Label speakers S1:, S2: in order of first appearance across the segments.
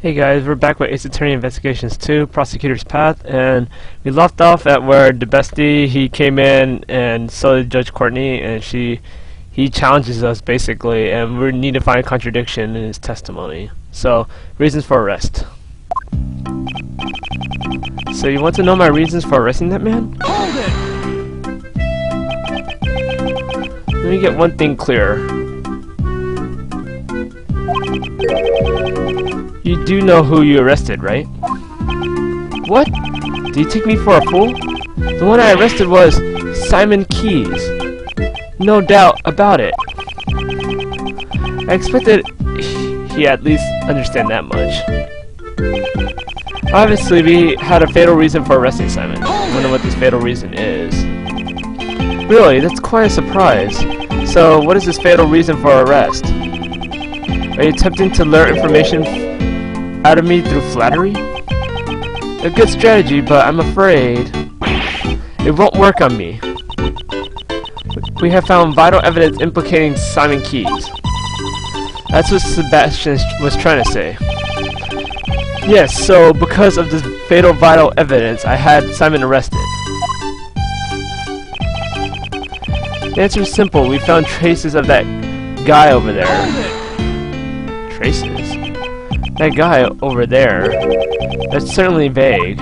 S1: Hey guys, we're back with Ace Attorney Investigations 2, Prosecutor's Path, and we left off at where the bestie, he came in and so did Judge Courtney, and he challenges us basically, and we need to find a contradiction in his testimony. So, reasons for arrest. So you want to know my reasons for arresting that man? Let me get one thing clear. You do know who you arrested, right? What? Do you take me for a fool? The one I arrested was Simon Keys. No doubt about it. I expected he at least understand that much. Obviously, we had a fatal reason for arresting Simon. I wonder what this fatal reason is. Really, that's quite a surprise. So, what is this fatal reason for arrest? Are you attempting to lure information out of me through flattery? A good strategy, but I'm afraid it won't work on me. We have found vital evidence implicating Simon Keys. That's what Sebastian was trying to say. Yes, so because of this fatal vital evidence, I had Simon arrested. The answer is simple. We found traces of that guy over there. Traces? That guy over there. That's certainly vague.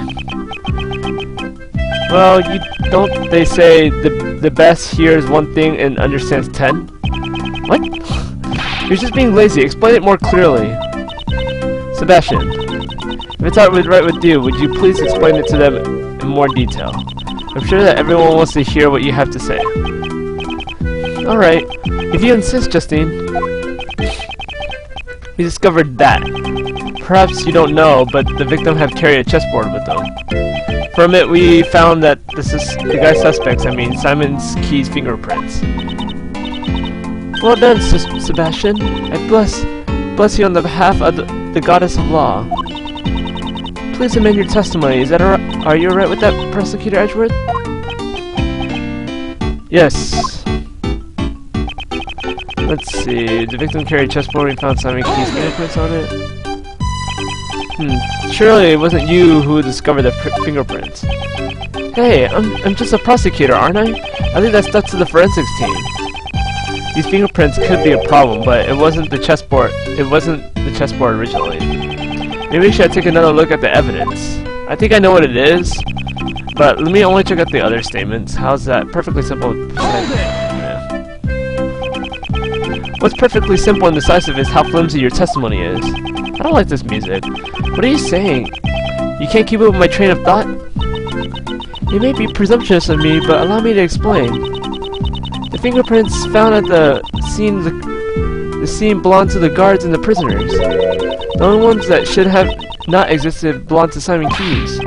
S1: Well, don't they say the best hears one thing and understands 10? What? You're just being lazy. Explain it more clearly. Sebastian, if it's right with you, would you please explain it to them in more detail? I'm sure that everyone wants to hear what you have to say. Alright, if you insist, Justine. We discovered that. Perhaps you don't know, but the victim had carried a chessboard with them. From it, we found that the guy's suspects, Simon Keys' fingerprints. Well done, Sebastian. I bless you on the behalf of the goddess of law. Please amend your testimony. Are you alright with that, Prosecutor Edgeworth? Yes. Let's see. The victim carried a chessboard and found Simon Keys' fingerprints on it. Surely it wasn't you who discovered the fingerprints. Hey, I'm just a prosecutor, aren't I? I think that's up to the forensics team. These fingerprints could be a problem, but it wasn't the chessboard. It wasn't the chessboard originally. Maybe we should take another look at the evidence. I think I know what it is, but let me only check out the other statements. How's that? Perfectly simple. Yeah. What's perfectly simple and decisive is how flimsy your testimony is. I don't like this music. What are you saying? You can't keep up with my train of thought? It may be presumptuous of me, but allow me to explain. The fingerprints found at the scene belong to the guards and the prisoners. The only ones that should have not existed belong to Simon Keys.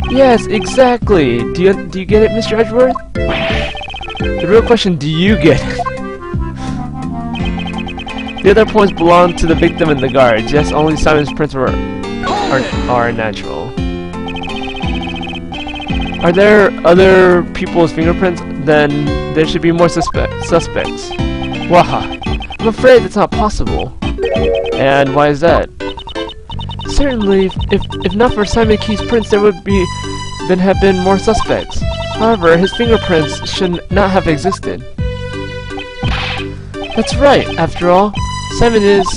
S1: Yes, exactly. Do you get it, Mr. Edgeworth? The real question, do you get it? The other points belong to the victim and the guards. Yes, only Simon's prints are natural. Are there other people's fingerprints? Then there should be more suspects. Waha. I'm afraid that's not possible. And why is that? Certainly, if not for Simon Keys' prints, there would have been more suspects. However, his fingerprints should not have existed. That's right. After all, Simon is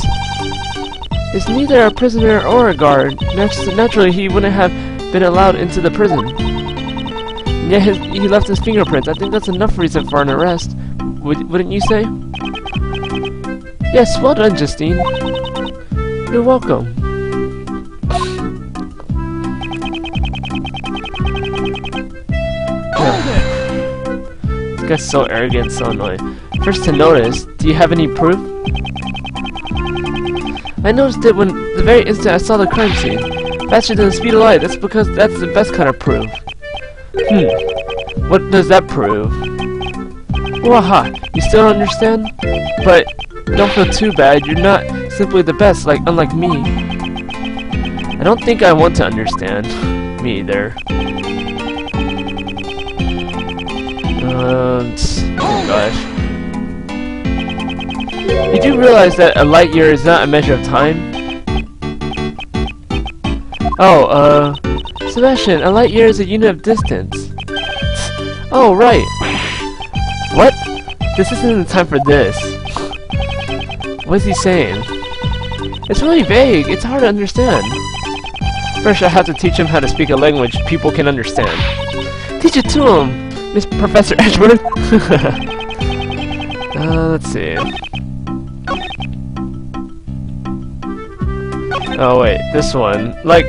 S1: neither a prisoner or a guard. Naturally, he wouldn't have been allowed into the prison. And yet he left his fingerprints. I think that's enough reason for an arrest. Wouldn't you say? Yes, well done, Justine. You're welcome. This guy's so arrogant, so annoying. First to notice, do you have any proof? I noticed it when the very instant I saw the crime scene. Faster than the speed of light. That's because that's the best kind of proof. What does that prove? Waha, you still don't understand? But don't feel too bad. You're not simply the best, unlike me. I don't think I want to understand. Me either. Oh gosh. You do realize that a light year is not a measure of time? Oh, Sebastian, a light year is a unit of distance. Oh, right. What? This isn't the time for this. What's he saying? It's really vague. It's hard to understand. First, I have to teach him how to speak a language people can understand. Teach it to him, Miss Professor Edgeworth. Let's see. Oh wait, this one. Like,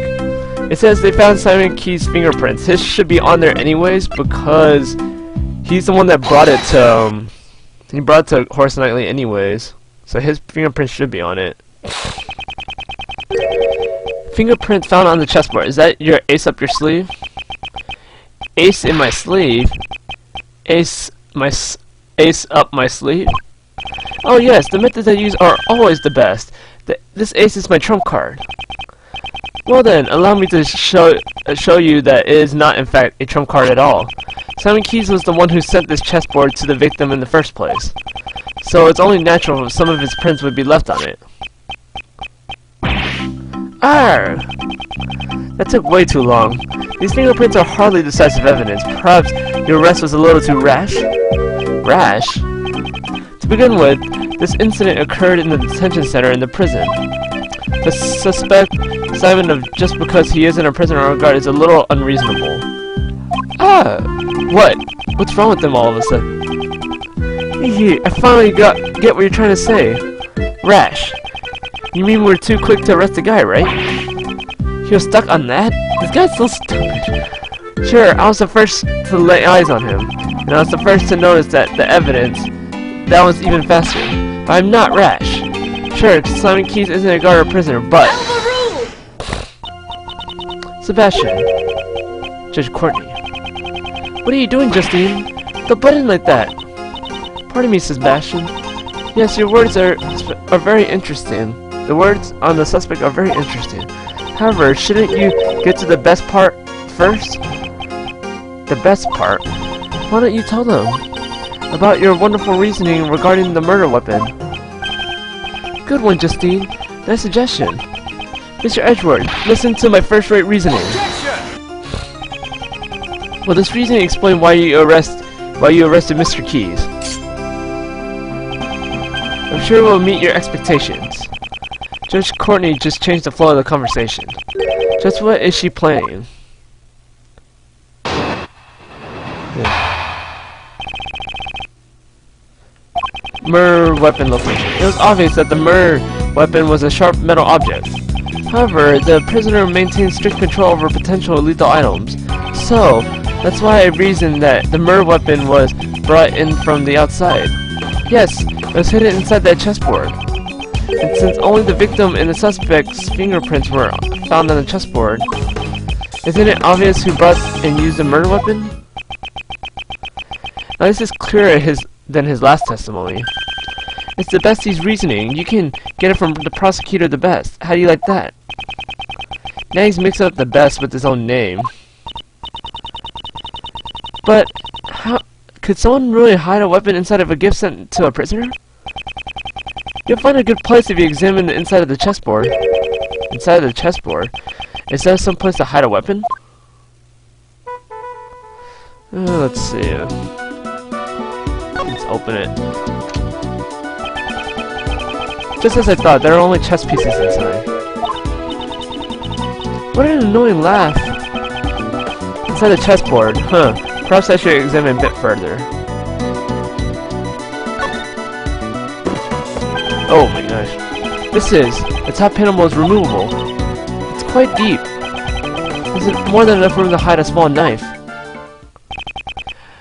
S1: it says they found Simon Key's fingerprints. His should be on there anyways because he's the one that brought it to. He brought it to Horace Knightley anyways, so his fingerprints should be on it. Fingerprint found on the chessboard. Is that your ace up your sleeve? Ace in my sleeve? Ace up my sleeve? Oh yes, the methods I use are always the best. This ace is my trump card. Well then, allow me to show you that it is not in fact a trump card at all. Simon Keyes was the one who sent this chessboard to the victim in the first place. So it's only natural if some of his prints would be left on it. Arr! That took way too long. These fingerprints are hardly decisive evidence. Perhaps your arrest was a little too rash? Rash? To begin with, this incident occurred in the detention center in the prison. To suspect Simon of just because he isn't a prisoner on guard is a little unreasonable. Ah! What? What's wrong with them all of a sudden? I finally get what you're trying to say. Rash. You mean we're too quick to arrest the guy, right? He was stuck on that? This guy's so stupid. Sure, I was the first to lay eyes on him, and I was the first to notice that the evidence, that was even faster. But I'm not rash. Sure, Simon Keyes isn't a guard or prisoner, but... Sebastian. Judge Courtney. What are you doing, Justine? Don't butt in like that. Pardon me, Sebastian. Yes, your words are very interesting. The words on the suspect are very interesting. However, shouldn't you get to the best part first? The best part? Why don't you tell them about your wonderful reasoning regarding the murder weapon? Good one, Justine. Nice suggestion. Mr. Edgeworth, listen to my first-rate reasoning. Will this reasoning explain why you arrested Mr. Keyes? I'm sure it will meet your expectations. Judge Courtney just changed the flow of the conversation. Just what is she planning? Murder weapon location. It was obvious that the murder weapon was a sharp metal object. However, the prisoner maintained strict control over potential lethal items. So, that's why I reasoned that the murder weapon was brought in from the outside. Yes, it was hidden inside that chessboard. And since only the victim and the suspect's fingerprints were found on the chessboard, isn't it obvious who brought and used the murder weapon? Now this is clearer than his last testimony. It's the bestie's reasoning. You can get it from the prosecutor the best. How do you like that? Now he's mixed up the best with his own name. But how could someone really hide a weapon inside of a gift sent to a prisoner? You'll find a good place if you examine the inside of the chessboard. Inside of the chessboard? Is there some place to hide a weapon? Let's see. Let's open it. Just as I thought, there are only chess pieces inside. What an annoying laugh. Inside the chessboard, huh? Perhaps I should examine a bit further. Oh my gosh. The top panel is removable. It's quite deep. There's more than enough room to hide a small knife.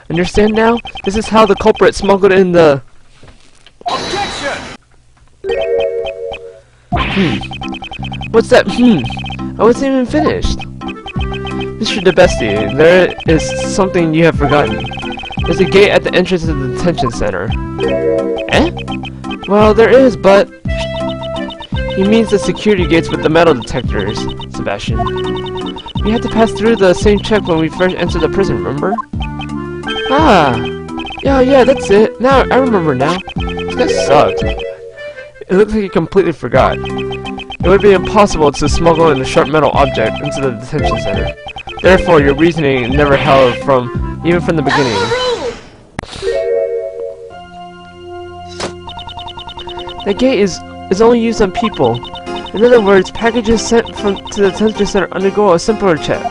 S1: Understand now? This is how the culprit smuggled in the...
S2: Objection!
S1: What's that? I wasn't even finished. Mr. DeBestie, there is something you have forgotten. There's a gate at the entrance of the detention center. Eh? Well, there is, but... He means the security gates with the metal detectors, Sebastian. We had to pass through the same check when we first entered the prison, remember? Ah! Yeah, that's it. Now, I remember now. This guy sucked. It looks like you completely forgot. It would be impossible to smuggle in a sharp metal object into the detention center. Therefore, your reasoning never held even from the beginning. The gate is only used on people. In other words, packages sent to the detention center undergo a simpler check.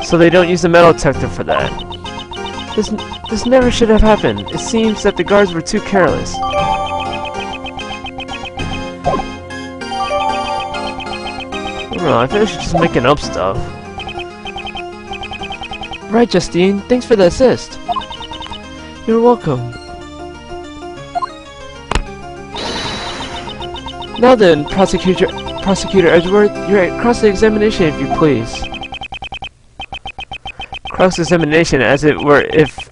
S1: So they don't use the metal detector for that. This never should have happened. It seems that the guards were too careless. I don't know, I think she's just making up stuff. Right, Justine. Thanks for the assist. You're welcome. Now then, Prosecutor Edgeworth, you're at cross-examination if you please. Cross-examination as it were if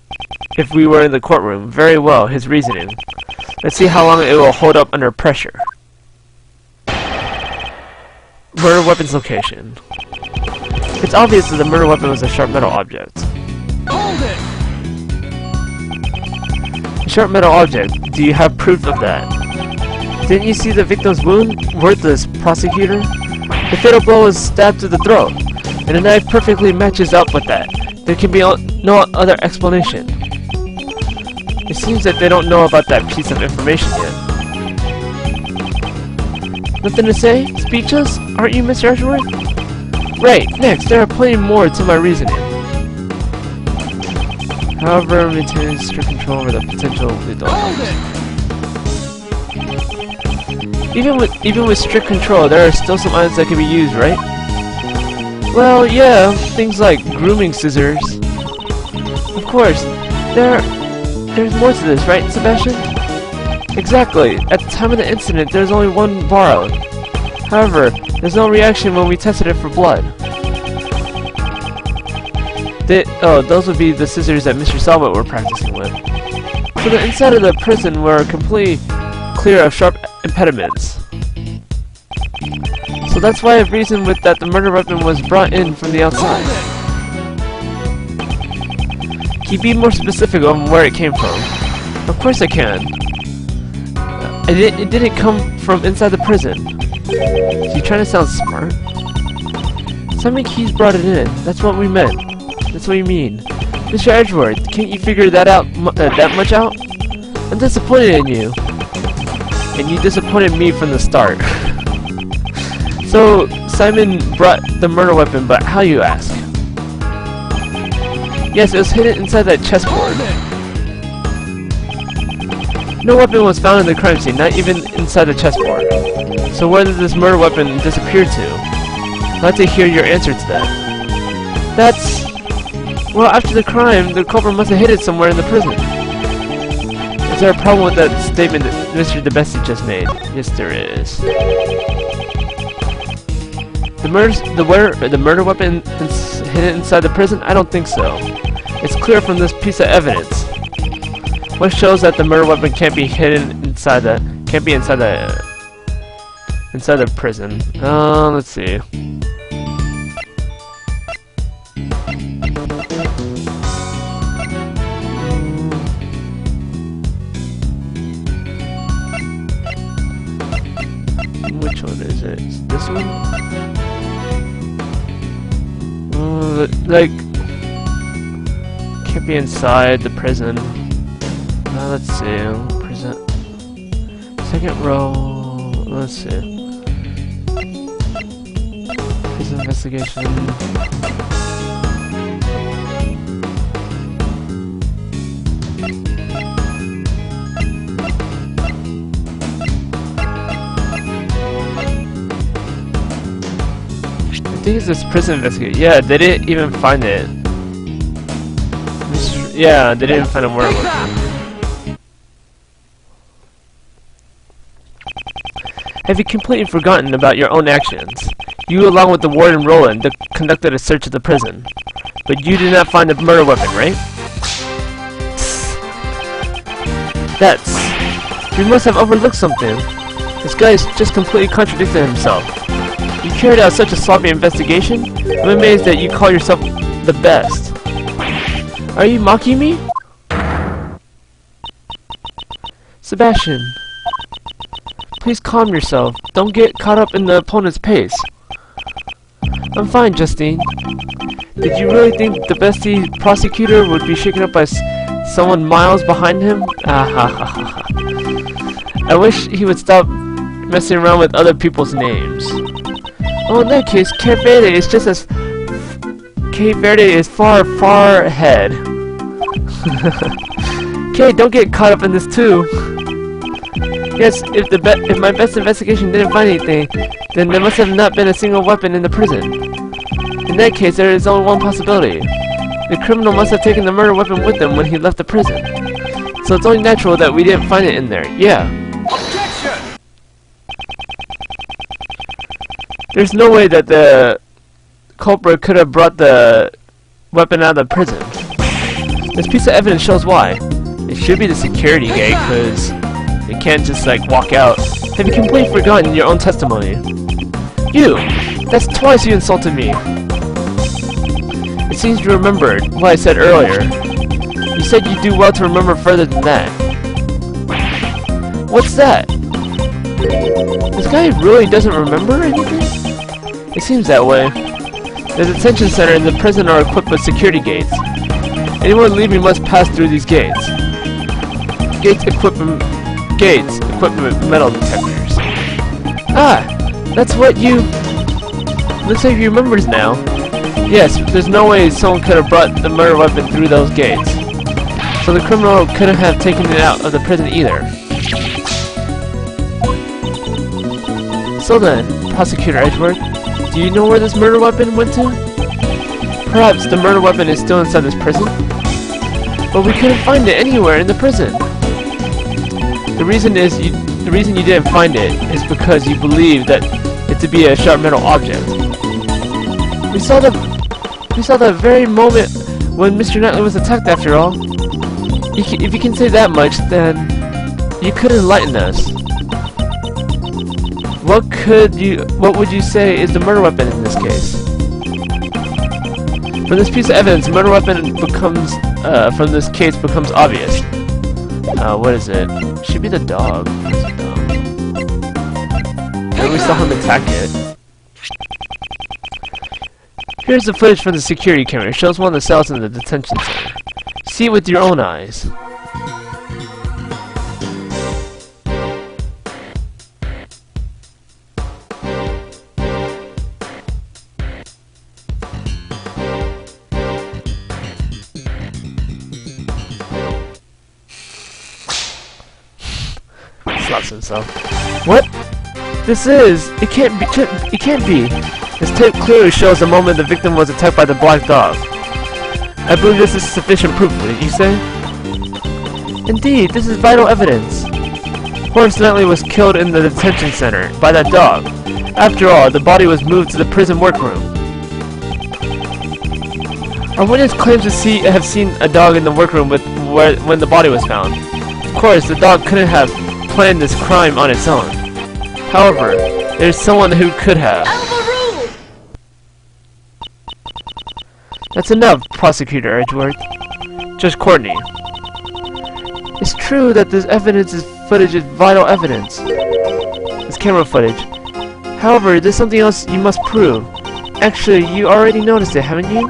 S1: we were in the courtroom. Very well, his reasoning. Let's see how long it will hold up under pressure. Murder weapon's location. It's obvious that the murder weapon was a sharp metal object.
S2: Hold it!
S1: A sharp metal object. Do you have proof of that? Didn't you see the victim's wound? Worthless, Prosecutor. The fatal blow was stabbed to the throat, and the knife perfectly matches up with that. There can be no other explanation. It seems that they don't know about that piece of information yet. Nothing to say? Speechless? Aren't you, Mr. Edgeworth? Right, next, there are plenty more to my reasoning. However, maintain strict control over the potential lethal outcomes. Even with strict control, there are still some items that can be used, right? Well, yeah, things like grooming scissors. Of course, there's more to this, right, Sebastian? Exactly. At the time of the incident, there's only one borrowed. However, there's no reaction when we tested it for blood. Those would be the scissors that Mr. Salbot were practicing with. So the inside of the prison were completely clear of sharp impediments. So that's why I've reasoned with that the murder weapon was brought in from the outside. Can you be more specific on where it came from? Of course I can. It didn't come from inside the prison. You trying to sound smart? Simon Keyes brought it in. That's what we meant. That's what you mean. Mr. Edgeworth, can't you figure that out? That much out? I'm disappointed in you. And you disappointed me from the start. So, Simon brought the murder weapon, but how, you ask? Yes, it was hidden inside that chessboard. No weapon was found in the crime scene, not even inside the chessboard. So where did this murder weapon disappear to? I'd like to hear your answer to that. That's... Well, after the crime, the culprit must have hid it somewhere in the prison. Is there a problem with that statement that Mr. DeBessie just made? Yes, there is. The murder weapon is hidden inside the prison? I don't think so. It's clear from this piece of evidence. What shows that the murder weapon can't be hidden inside the prison? Let's see. Which one is it? Is this one? Like, can't be inside the prison. Let's see. Prison. Second row. Let's see. Prison investigation. I think it's this prison investigation. Yeah, they didn't even find it. Yeah, they didn't find a where it was. Have you completely forgotten about your own actions? You, along with the warden Roland, conducted a search of the prison. But you did not find the murder weapon, right? You must have overlooked something. This guy is just completely contradicting himself. You carried out such a sloppy investigation? I'm amazed that you call yourself the best. Are you mocking me? Sebastian. Please calm yourself. Don't get caught up in the opponent's pace. I'm fine, Justine. Did you really think the bestie prosecutor would be shaken up by someone miles behind him? I wish he would stop messing around with other people's names. Oh, in that case, Cape Verde is far, far ahead. Okay, don't get caught up in this too. Yes, if my best investigation didn't find anything, then there must have not been a single weapon in the prison. In that case, there is only one possibility. The criminal must have taken the murder weapon with him when he left the prison. So it's only natural that we didn't find it in there. Yeah.
S2: Objection!
S1: There's no way that the culprit could have brought the weapon out of the prison. This piece of evidence shows why. It should be the security gate, because they can't just like walk out. Have you completely forgotten your own testimony? You! That's twice you insulted me. It seems you remembered what I said earlier. You said you'd do well to remember further than that. What's that? This guy really doesn't remember anything? It seems that way. The detention center and the prison are equipped with security gates. Anyone leaving must pass through these gates. Gates equipped with metal detectors. Ah! That's what you... Looks like he remembers now. Yes, there's no way someone could have brought the murder weapon through those gates. So the criminal couldn't have taken it out of the prison either. So then, Prosecutor Edgeworth, do you know where this murder weapon went to? Perhaps the murder weapon is still inside this prison? But we couldn't find it anywhere in the prison. The reason you didn't find it is because you believe that it to be a sharp metal object. We saw the very moment when Mr. Knightley was attacked, after all. If you can say that much, then you could enlighten us. What would you say is the murder weapon in this case? From this piece of evidence, murder weapon becomes from this case becomes obvious. What is it? Should be the dog. Where's the dog? And we saw him attack it. Here's the footage from the security camera. It shows one of the cells in the detention center. See it with your own eyes. Slaps himself. What? This is... It can't be... It can't be. This tape clearly shows the moment the victim was attacked by the black dog. I believe this is sufficient proof, wouldn't you say? Indeed, this is vital evidence. Horace Knightley was killed in the detention center by that dog. After all, the body was moved to the prison workroom. Our witness claims to have seen a dog in the workroom when the body was found. Of course, the dog couldn't have planned this crime on its own. However, there's someone who could have. That's enough, Prosecutor Edgeworth. Judge Courtney. It's true that this footage is vital evidence. This camera footage. However, there's something else you must prove. Actually, you already noticed it, haven't you?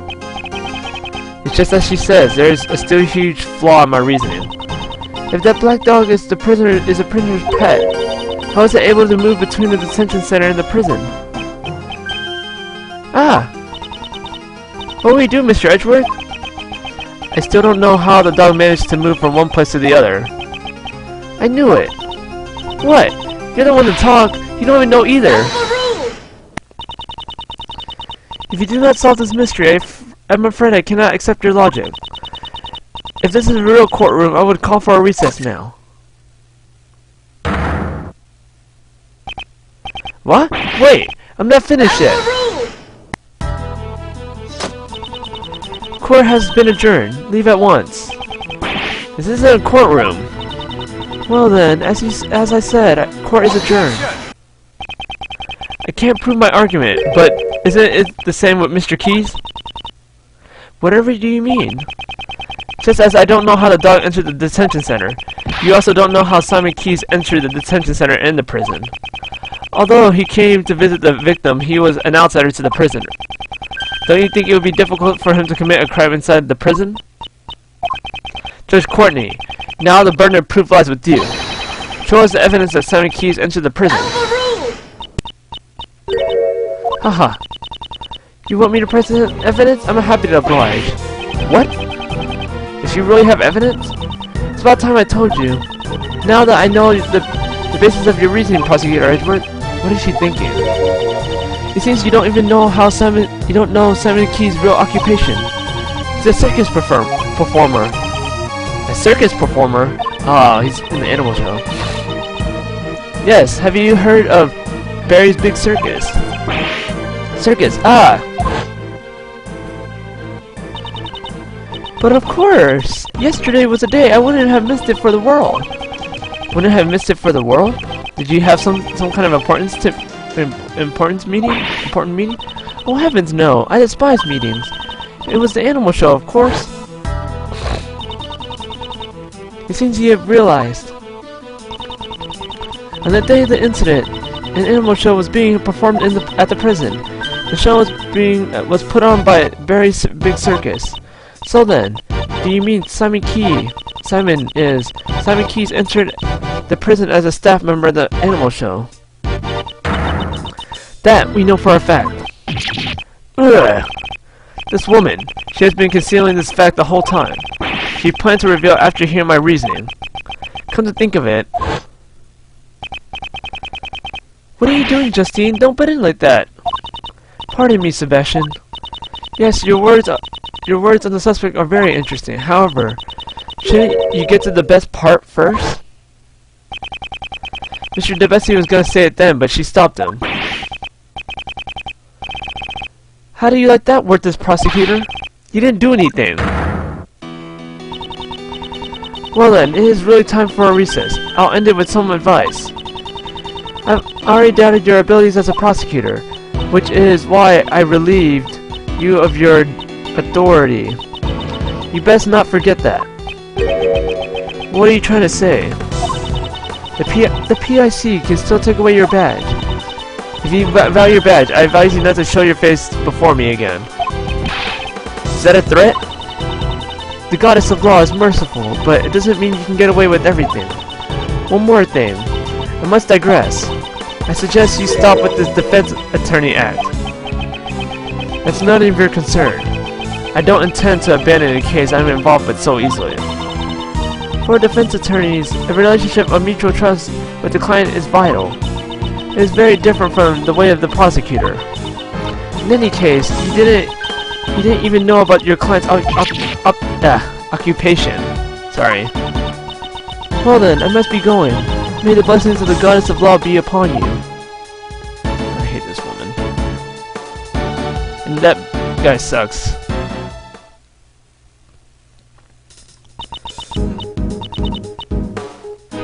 S1: It's just as she says, there is a still huge flaw in my reasoning. If that black dog is a prisoner's pet, how is it able to move between the detention center and the prison? Ah! What will we do, Mr. Edgeworth? I still don't know how the dog managed to move from one place to the other. I knew it. What? You're the one to talk. You don't even know either. If you do not solve this mystery, I'm afraid I cannot accept your logic. If this is a real courtroom, I would call for a recess now. What? Wait! I'm not finished yet! Court has been adjourned. Leave at once. This isn't a courtroom. Well then, as I said, court is adjourned. I can't prove my argument, but isn't it the same with Mr. Keyes? Whatever do you mean? Just as I don't know how the dog entered the detention center, you also don't know how Simon Keyes entered the detention center and the prison. Although he came to visit the victim, he was an outsider to the prison. Don't you think it would be difficult for him to commit a crime inside the prison? Judge Courtney, now the burden of proof lies with you. Show us the evidence that Simon Keyes entered the prison. Haha. You want me to present evidence? I'm happy to oblige. What? Does she really have evidence? It's about time I told you. Now that I know the basis of your reasoning, Prosecutor Edgeworth, what is she thinking? It seems you don't even know Simon Keyes' real occupation. He's a circus performer. A circus performer? Oh, he's in the animal show. Yes, have you heard of Barry's Big Circus? Circus, ah! But of course! Yesterday was a day I wouldn't have missed it for the world. Wouldn't have missed it for the world? Did you have some kind of important meeting? Oh heavens no, I despise meetings. It was the animal show, of course. It seems you have realized. On the day of the incident, an animal show was being performed at the prison. The show was put on by Barry's Big Circus. So then, do you mean Simon Keyes entered the prison as a staff member of the animal show? That we know for a fact. Ugh. This woman, she has been concealing this fact the whole time. She planned to reveal after hearing my reasoning. Come to think of it. What are you doing, Justine? Don't butt in like that. Pardon me, Sebastian. Yes, your words on the suspect are very interesting. However, shouldn't you get to the best part first? Mr. DeBessie was gonna say it then, but she stopped him. How do you like that, worthless prosecutor? You didn't do anything. Well then, it is really time for a recess. I'll end it with some advice. I've already doubted your abilities as a prosecutor, which is why I relieved you of your authority. You best not forget that. What are you trying to say? The PIC can still take away your badge. If you value your badge, I advise you not to show your face before me again. Is that a threat? The goddess of law is merciful, but it doesn't mean you can get away with everything. One more thing. I must digress. I suggest you stop with this Defense Attorney Act. That's none of your concern. I don't intend to abandon a case I'm involved with so easily. For defense attorneys, a relationship of mutual trust with the client is vital. It is very different from the way of the prosecutor. In any case, you didn't even know about your client's occupation. Sorry. Well then, I must be going. May the blessings of the goddess of law be upon you. I hate this woman. And that guy sucks.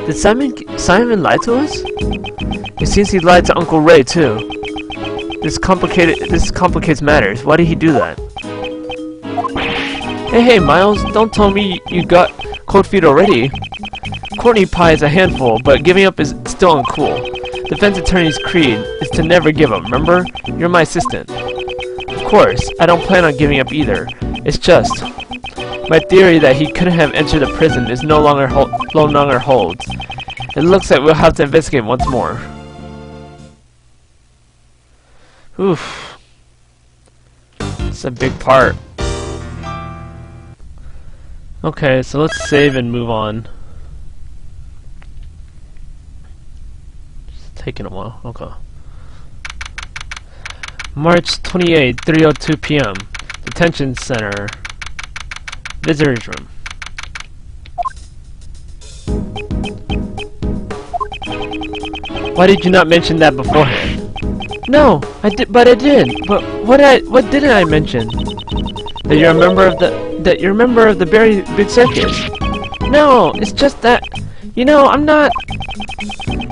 S1: Did Simon lie to us? It seems he lied to Uncle Ray too. This complicates matters. Why did he do that? Hey, Miles! Don't tell me you got cold feet already. Courtney Pie is a handful, but giving up is still uncool. Defense attorney's creed is to never give up. Remember? You're my assistant. Of course, I don't plan on giving up either. It's just my theory that he couldn't have entered the prison is no longer holds. It looks like we'll have to investigate once more. Oof. It's a big part. Okay, so let's save and move on. It's taking a while. Okay. March 28, 3:02 p.m. Detention Center. Visitors room. Why did you not mention that beforehand? No, I did, but I did. But what didn't I mention? That you're a member of the Barry Big Circus. No, it's just that, you know, I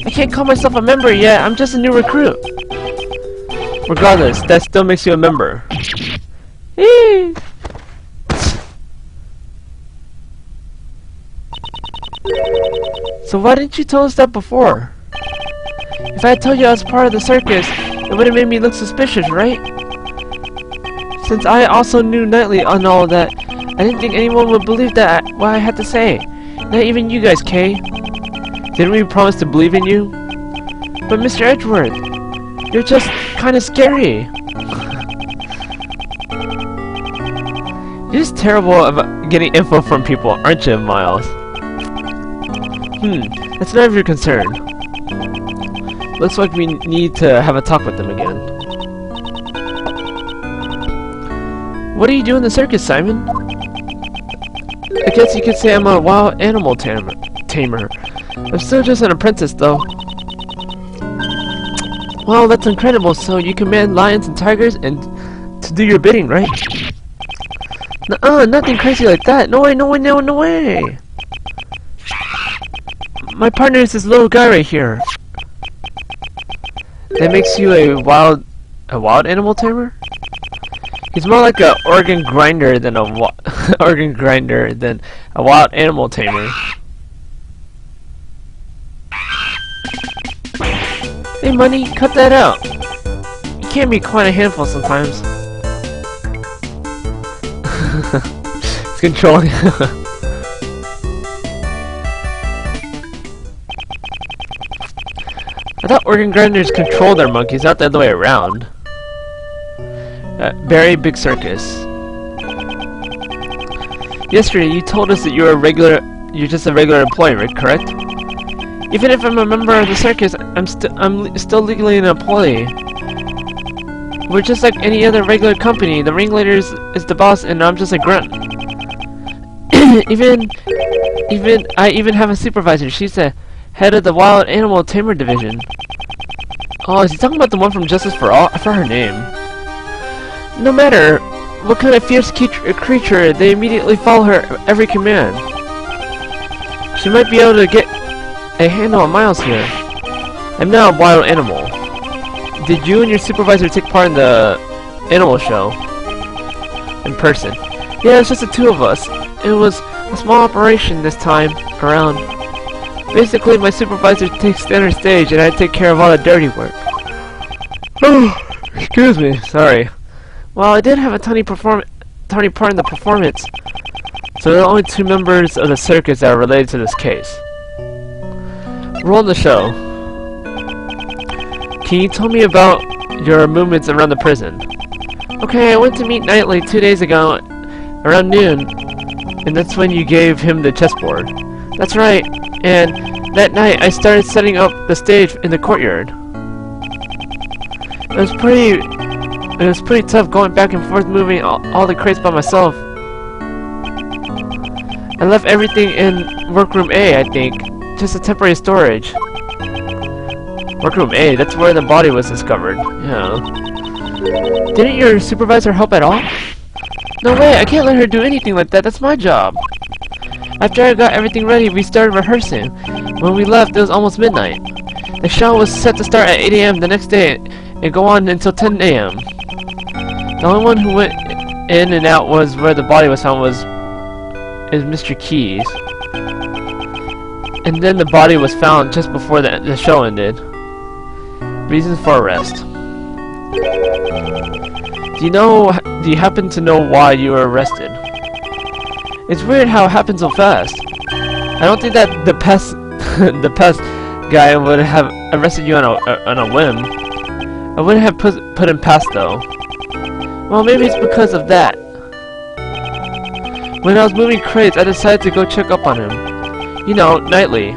S1: can't call myself a member yet. I'm just a new recruit. Regardless, that still makes you a member. So why didn't you tell us that before? If I had told you I was part of the circus, it would have made me look suspicious, right? Since I also knew Knightley on all of that, I didn't think anyone would believe that what I had to say. Not even you guys, Kay. Didn't we promise to believe in you? But Mr. Edgeworth, you're just kinda scary. You're just terrible about getting info from people, aren't you, Miles? That's none of your concern. Looks like we need to have a talk with them again. What do you do in the circus, Simon? I guess you could say I'm a wild animal tamer. I'm still just an apprentice, though. Well, that's incredible. So you command lions and tigers and to do your bidding, right? Nuh-uh, nothing crazy like that. No way, no way, no way. My partner is this little guy right here. That makes you a wild animal tamer? He's more like a organ grinder than a wild animal tamer. Hey, Money, cut that out. You can't be quite a handful sometimes. It's controlling. I thought organ grinders control their monkeys, not the other way around. Very big circus. Yesterday, you told us that you're just a regular employee, right? Correct? Even if I'm a member of the circus, I'm still legally an employee. We're just like any other regular company. The ringleader is the boss, and I'm just a grunt. I even have a supervisor. She's the head of the wild animal tamer division. Oh, is he talking about the one from Justice for All? I forgot her name. No matter what kind of fierce creature, they immediately follow her every command. She might be able to get a handle on Miles here. I'm now a wild animal. Did you and your supervisor take part in the animal show? In person? Yeah, it's just the two of us. It was a small operation this time around. Basically, my supervisor takes center stage and I take care of all the dirty work. Oh, excuse me, sorry. Well, I did have a tiny part in the performance, so there are only 2 members of the circus that are related to this case. Roll the show. Can you tell me about your movements around the prison? Okay, I went to meet Knightley 2 days ago, around noon, and that's when you gave him the chessboard. That's right, and that night I started setting up the stage in the courtyard. It was pretty tough going back and forth moving all the crates by myself. I left everything in workroom A, I think. Just a temporary storage. Workroom A, that's where the body was discovered. Yeah. Didn't your supervisor help at all? No way, I can't let her do anything like that. That's my job. After I got everything ready, we started rehearsing. When we left, it was almost midnight. The show was set to start at 8 AM the next day and go on until 10 AM. The only one who went in and out was where the body was found is Mr. Keys. And then the body was found just before the show ended. Reasons for arrest. Do you happen to know why you were arrested? It's weird how it happened so fast. I don't think that the pest guy would have arrested you on a whim. I wouldn't have put him past though. Well, maybe it's because of that. When I was moving crates, I decided to go check up on him. You know, Knightley.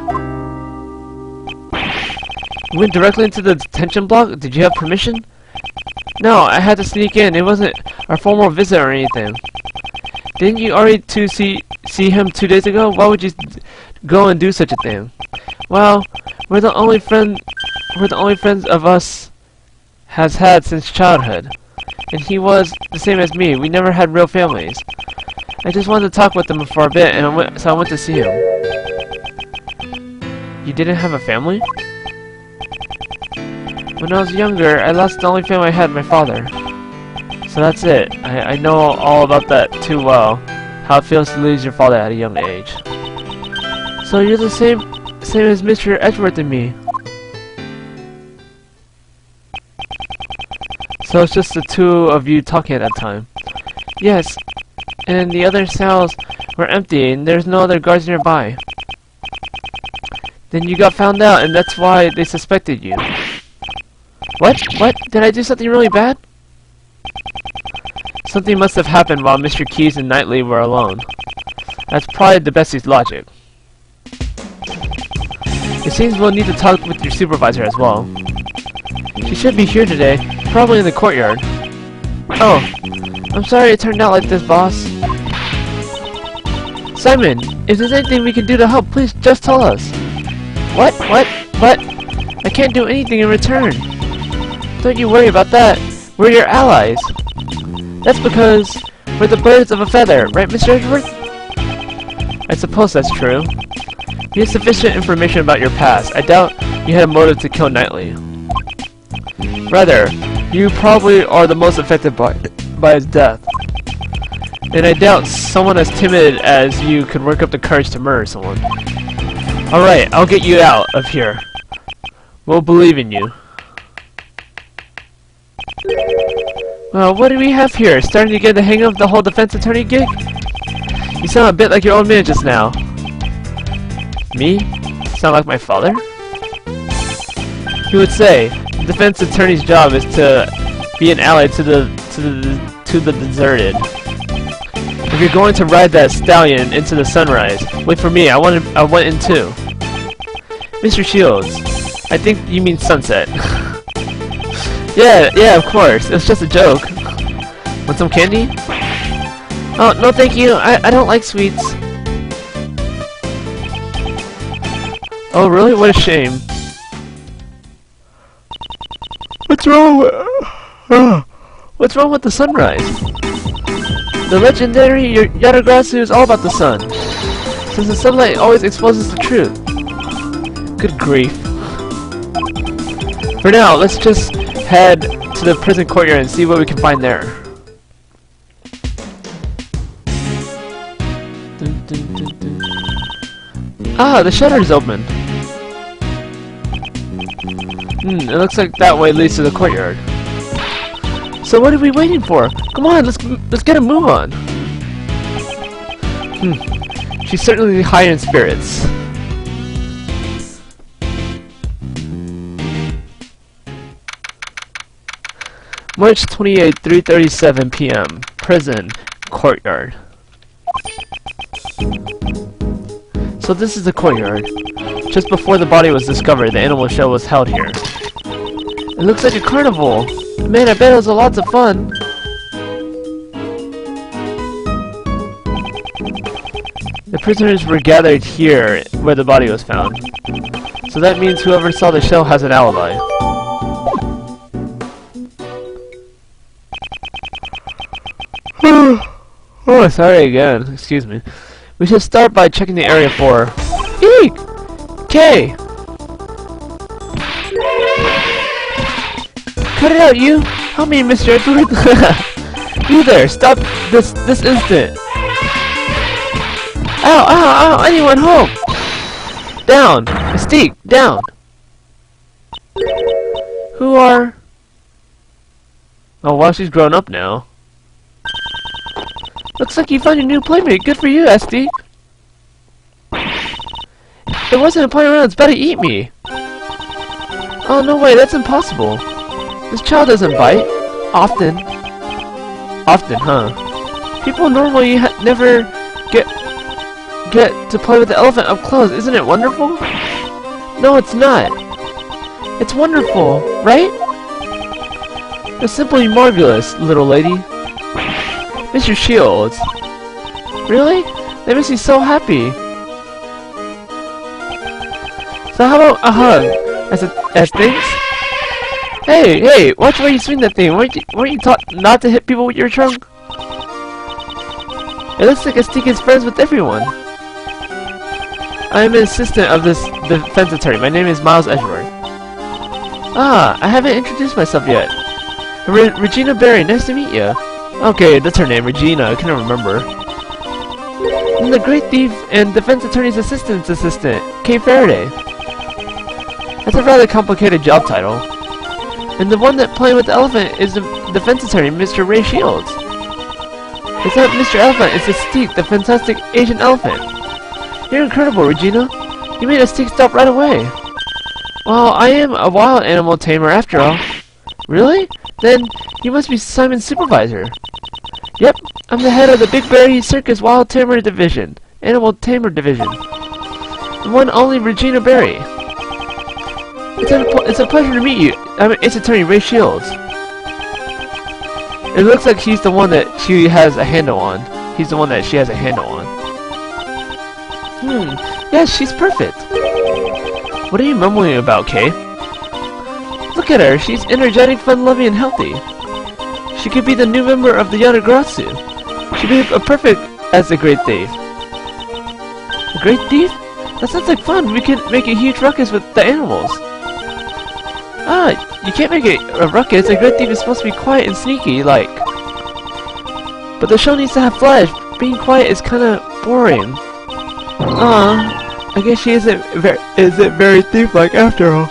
S1: You went directly into the detention block? Did you have permission? No, I had to sneak in. It wasn't our formal visit or anything. Didn't you already see him 2 days ago? Why would you go and do such a thing? Well, we're the only friends of us has had since childhood. And he was the same as me. We never had real families. I just wanted to talk with him for a bit, and so I went to see him. You didn't have a family? When I was younger, I lost the only family I had, my father. So that's it. I know all about that too well. How it feels to lose your father at a young age. So you're the same Same as Mr. Edgeworth and me. So it's just the two of you talking at that time? Yes, and the other cells were empty and there's no other guards nearby. Then you got found out and that's why they suspected you. What? What? Did I do something really bad? Something must have happened while Mr. Keyes and Knightley were alone. That's probably the bestie's logic. It seems we'll need to talk with your supervisor as well. She should be here today, probably in the courtyard. Oh, I'm sorry it turned out like this, boss. Simon, if there's anything we can do to help, please just tell us. What? What? What? I can't do anything in return. Don't you worry about that. We're your allies. That's because we're the birds of a feather, right, Mr. Edgeworth? I suppose that's true. We have sufficient information about your past. I doubt you had a motive to kill Knightley. Rather, you probably are the most affected by his death. And I doubt someone as timid as you could work up the courage to murder someone. Alright, I'll get you out of here. We'll believe in you. Well, what do we have here? Starting to get the hang of the whole defense attorney gig? You sound a bit like your old man just now. Me? Sound like my father? He would say, the defense attorney's job is to be an ally to the deserted. If you're going to ride that stallion into the sunrise, wait for me, I went in too. Mr. Shields, I think you mean sunset. Yeah, of course. It was just a joke. Want some candy? Oh, no thank you. I don't like sweets. Oh, really? What a shame. What's wrong with the sunrise? The legendary Yatagarasu is all about the sun, since the sunlight always exposes the truth. Good grief. For now, let's just head to the prison courtyard and see what we can find there. Ah, the shutter is open. It looks like that way leads to the courtyard. So what are we waiting for? Come on, let's get a move on. She's certainly high in spirits. March 28, 3:37 p.m. Prison courtyard. So this is the courtyard. Just before the body was discovered, the animal show was held here. It looks like a carnival. Man, I bet it was lots of fun. The prisoners were gathered here where the body was found. So that means whoever saw the show has an alibi. Oh, sorry again. Excuse me. We should start by checking the area for... Eek! K! Cut it out, you! Help me, Mr. Edgeworth! You there! Stop this instant! Ow! Ow! Ow! Anyone home! Down! Mystique! Down! Who are... Oh, well, she's grown up now. Looks like you found your new playmate. Good for you, SD. There wasn't a playing around. It's about to eat me. Oh, no way. That's impossible. This child doesn't bite. Often. Often, huh? People normally never get to play with the elephant up close. Isn't it wonderful? No, it's not. It's wonderful, right? It's simply marvelous, little lady. Mr. Shields. Really? They must be so happy. So how about a hug? As things? Hey, watch where you swing that thing. Weren't you taught not to hit people with your trunk? It looks like Mystique is friends with everyone. I am an assistant of this defense attorney. My name is Miles Edgeworth. Ah, I haven't introduced myself yet. Regina Berry, nice to meet you. Okay, that's her name, Regina. I can't remember. I'm the Great Thief and Defense Attorney's Assistant, Kay Faraday. That's a rather complicated job title. And the one that playing with the elephant is the Defense Attorney, Mr. Ray Shields. It's not Mr. Elephant, it's Mystique, the fantastic Asian elephant. You're incredible, Regina. You made us take stop right away. Well, I am a wild animal tamer after all. Really? Then you must be Simon's supervisor. Yep, I'm the head of the Big Berry Circus Wild Tamer Division. Animal Tamer Division. The one only Regina Berry. It's a pleasure to meet you. It's Attorney Ray Shields. It looks like he's the one that she has a handle on. He's the one that she has a handle on. Yes, she's perfect. What are you mumbling about, Kay? Look at her. She's energetic, fun-loving, and healthy. She could be the new member of the Yanagrasu. She'd be perfect as the Great Thief. The Great Thief? That sounds like fun. We could make a huge ruckus with the animals. Ah, you can't make a ruckus. A Great Thief is supposed to be quiet and sneaky, like. But the show needs to have flash. Being quiet is kind of boring. I guess she isn't very thief-like after all.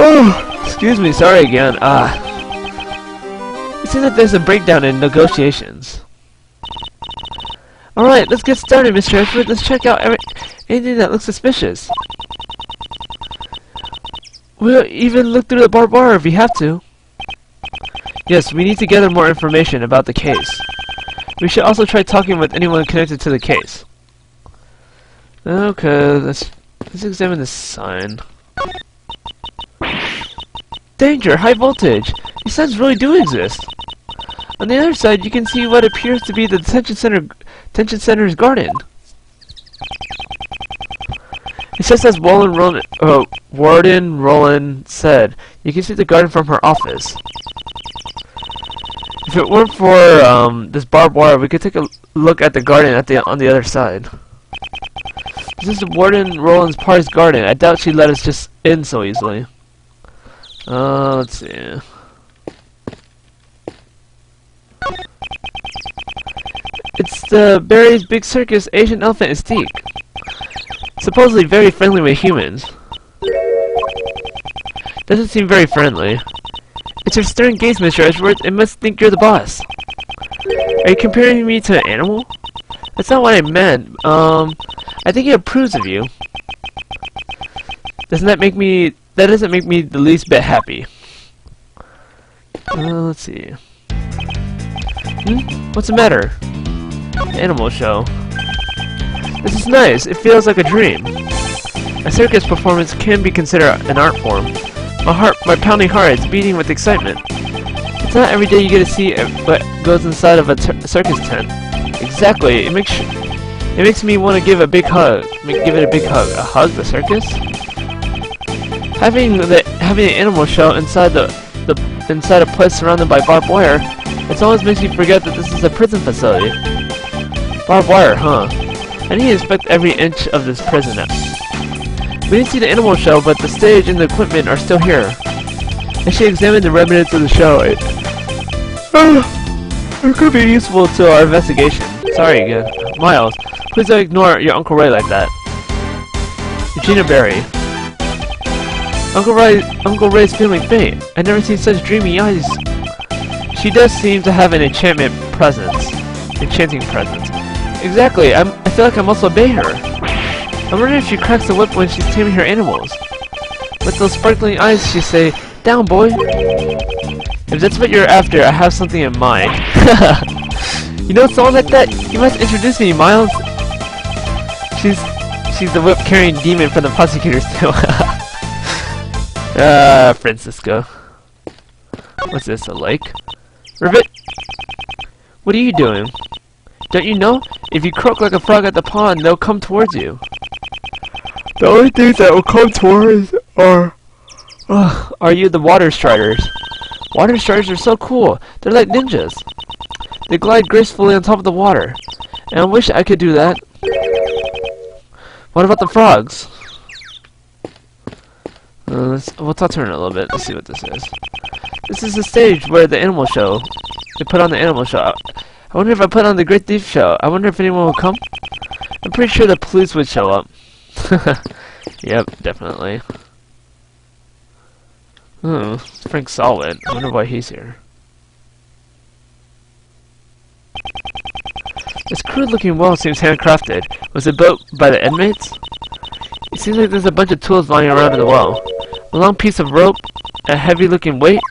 S1: Oh, excuse me. Sorry again. It seems that there's a breakdown in negotiations. Alright, let's get started, Mr. Edward. Let's check out anything that looks suspicious. We'll even look through the barbed wire if we have to. Yes, we need to gather more information about the case. We should also try talking with anyone connected to the case. Okay, let's examine this sign. Danger! High voltage! These signs really do exist. On the other side, you can see what appears to be the detention center's garden. It says as Warden Roland said, you can see the garden from her office. If it weren't for this barbed wire, we could take a look at the garden on the other side. This is Warden Roland's Park's garden. I doubt she'd let us just in so easily. Let's see. It's the Barry's Big Circus Asian elephant Mystique. Supposedly very friendly with humans. Doesn't seem very friendly. It's your stern gaze, Mr. Edgeworth. It must think you're the boss. Are you comparing me to an animal? That's not what I meant. I think he approves of you. That doesn't make me the least bit happy. Let's see. What's the matter? Animal show. This is nice. It feels like a dream. A circus performance can be considered an art form. My pounding heart is beating with excitement. It's not every day you get to see what goes inside of a circus tent. Exactly. It makes me want to give it a big hug. A hug? The circus? Having an animal show inside inside a place surrounded by barbed wire, it always makes me forget that this is a prison facility. Barbed wire, huh? I need to inspect every inch of this prison now. We didn't see the animal show, but the stage and the equipment are still here. I should examine the remnants of the show. It could be useful to our investigation. Sorry again. Miles, please don't ignore your Uncle Ray like that. Regina Berry. Uncle Ray's feeling faint. I've never seen such dreamy eyes. She does seem to have an enchanting presence. Exactly. I feel like I must obey her. I'm wondering if she cracks the whip when she's taming her animals. With those sparkling eyes, she say, "Down, boy." If that's what you're after, I have something in mind. You know someone like that? You must introduce me, Miles. She's the whip-carrying demon from the Prosecutor's tale. Francisco. What's this, a lake? Rivet! What are you doing? Don't you know? If you croak like a frog at the pond, they'll come towards you. The only things that will come towards are you the water striders. Water striders are so cool. They're like ninjas. They glide gracefully on top of the water. And I wish I could do that. What about the frogs? We'll turn it a little bit. Let's see what this is. This is the stage where the animal show. They put on the animal show. I wonder if I put on the Great Thief show. I wonder if anyone will come. I'm pretty sure the police would show up. Yep, definitely. Oh, Frank Solid. I wonder why he's here. This crude-looking well seems handcrafted. Was it built by the inmates? It seems like there's a bunch of tools lying around in the well. A long piece of rope, a heavy-looking weight.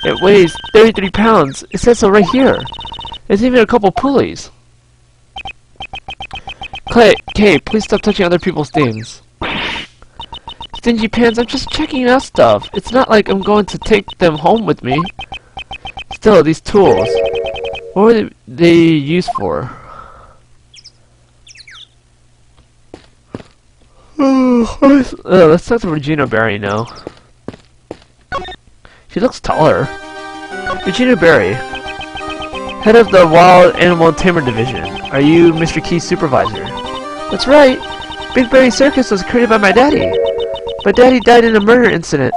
S1: It weighs 33 pounds. It says so right here. There's even a couple pulleys. Kay, please stop touching other people's things. Stingy pants, I'm just checking out stuff. It's not like I'm going to take them home with me. Still, these tools. What were they used for? Let's talk to Regina Berry now. She looks taller. Regina Berry, head of the Wild Animal Tamer Division. Are you Mr. Key's supervisor? That's right. Big Berry Circus was created by my daddy. But Daddy died in a murder incident.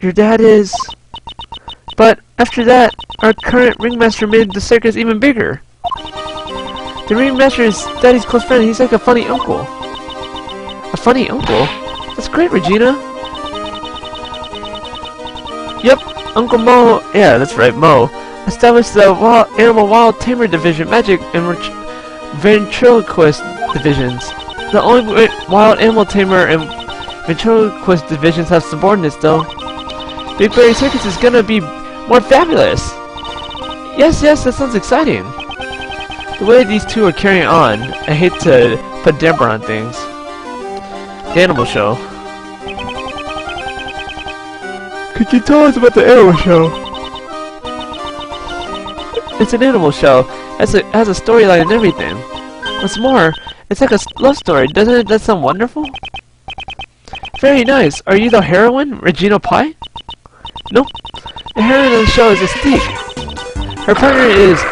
S1: Your dad is... But after that, our current ringmaster made the circus even bigger. The ringmaster is Daddy's close friend. He's like a funny uncle. A funny uncle? That's great, Regina. Yep, Uncle Mo. Yeah, that's right, Mo. Established the Wild Tamer Division, Magic, and Ventriloquist Divisions. The only Wild Animal Tamer and Ventriloquist Divisions have subordinates, though. Big Berry Circus is gonna be more fabulous! Yes, that sounds exciting. The way these two are carrying on, I hate to put damper on things. The animal show. Could you tell us about the animal show? It's an animal show. It has a storyline and everything. What's more, it's like a love story. Doesn't that sound wonderful? Very nice. Are you the heroine, Regina Pie? Nope. The heroine of the show is Mystique. Her partner is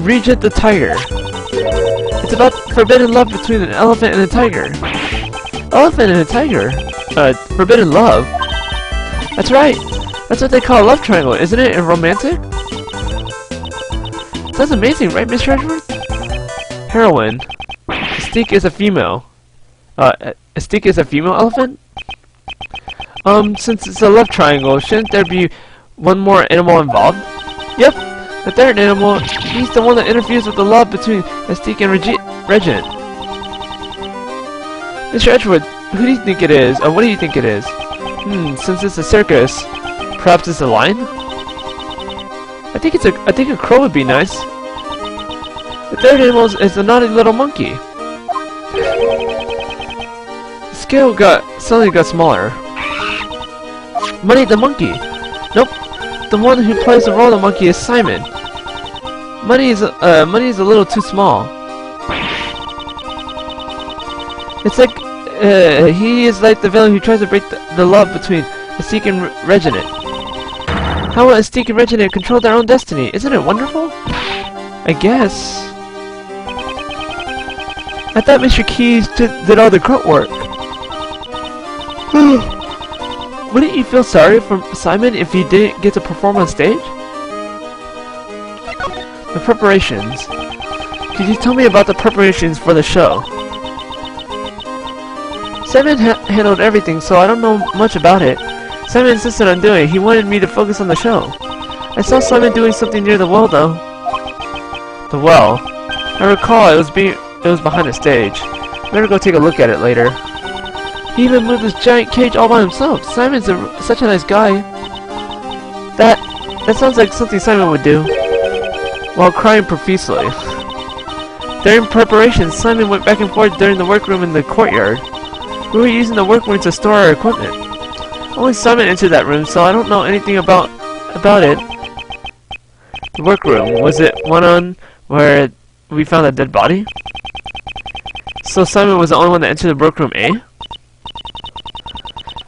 S1: Regent the Tiger. It's about forbidden love between an elephant and a tiger. Elephant and a tiger? Forbidden love? That's right. That's what they call a love triangle, isn't it? And romantic? That's amazing, right, Mr. Edgeworth? Heroine. Mystique is a female. Mystique is a female elephant? Since it's a love triangle, shouldn't there be one more animal involved? Yep, the third animal, he's the one that interferes with the love between Mystique and Regent. Mr. Edgeworth, who do you think it is? Or what do you think it is? Since it's a circus, perhaps it's a lion? I think a crow would be nice. The third animal is a naughty little monkey. The scale suddenly got smaller. Money the monkey. Nope. The one who plays the role of the monkey is Simon. Money is a little too small. It's like he is like the villain who tries to break the love between Mystique and Regent. How will Mystique and Regent control their own destiny? Isn't it wonderful? I guess. I thought Mr. Keys did all the grunt work. Wouldn't you feel sorry for Simon if he didn't get to perform on stage? The preparations. Could you tell me about the preparations for the show? Simon handled everything, so I don't know much about it. Simon insisted on doing it. He wanted me to focus on the show. I saw Simon doing something near the well, though. The well. I recall it was behind the stage. Better go take a look at it later. He even moved this giant cage all by himself. Simon's such a nice guy. That sounds like something Simon would do. While crying profusely. During preparations, Simon went back and forth during the workroom in the courtyard. We were using the workroom to store our equipment. Only Simon entered that room, so I don't know anything about it. The workroom, was it one on where we found a dead body? So Simon was the only one that entered the workroom, eh?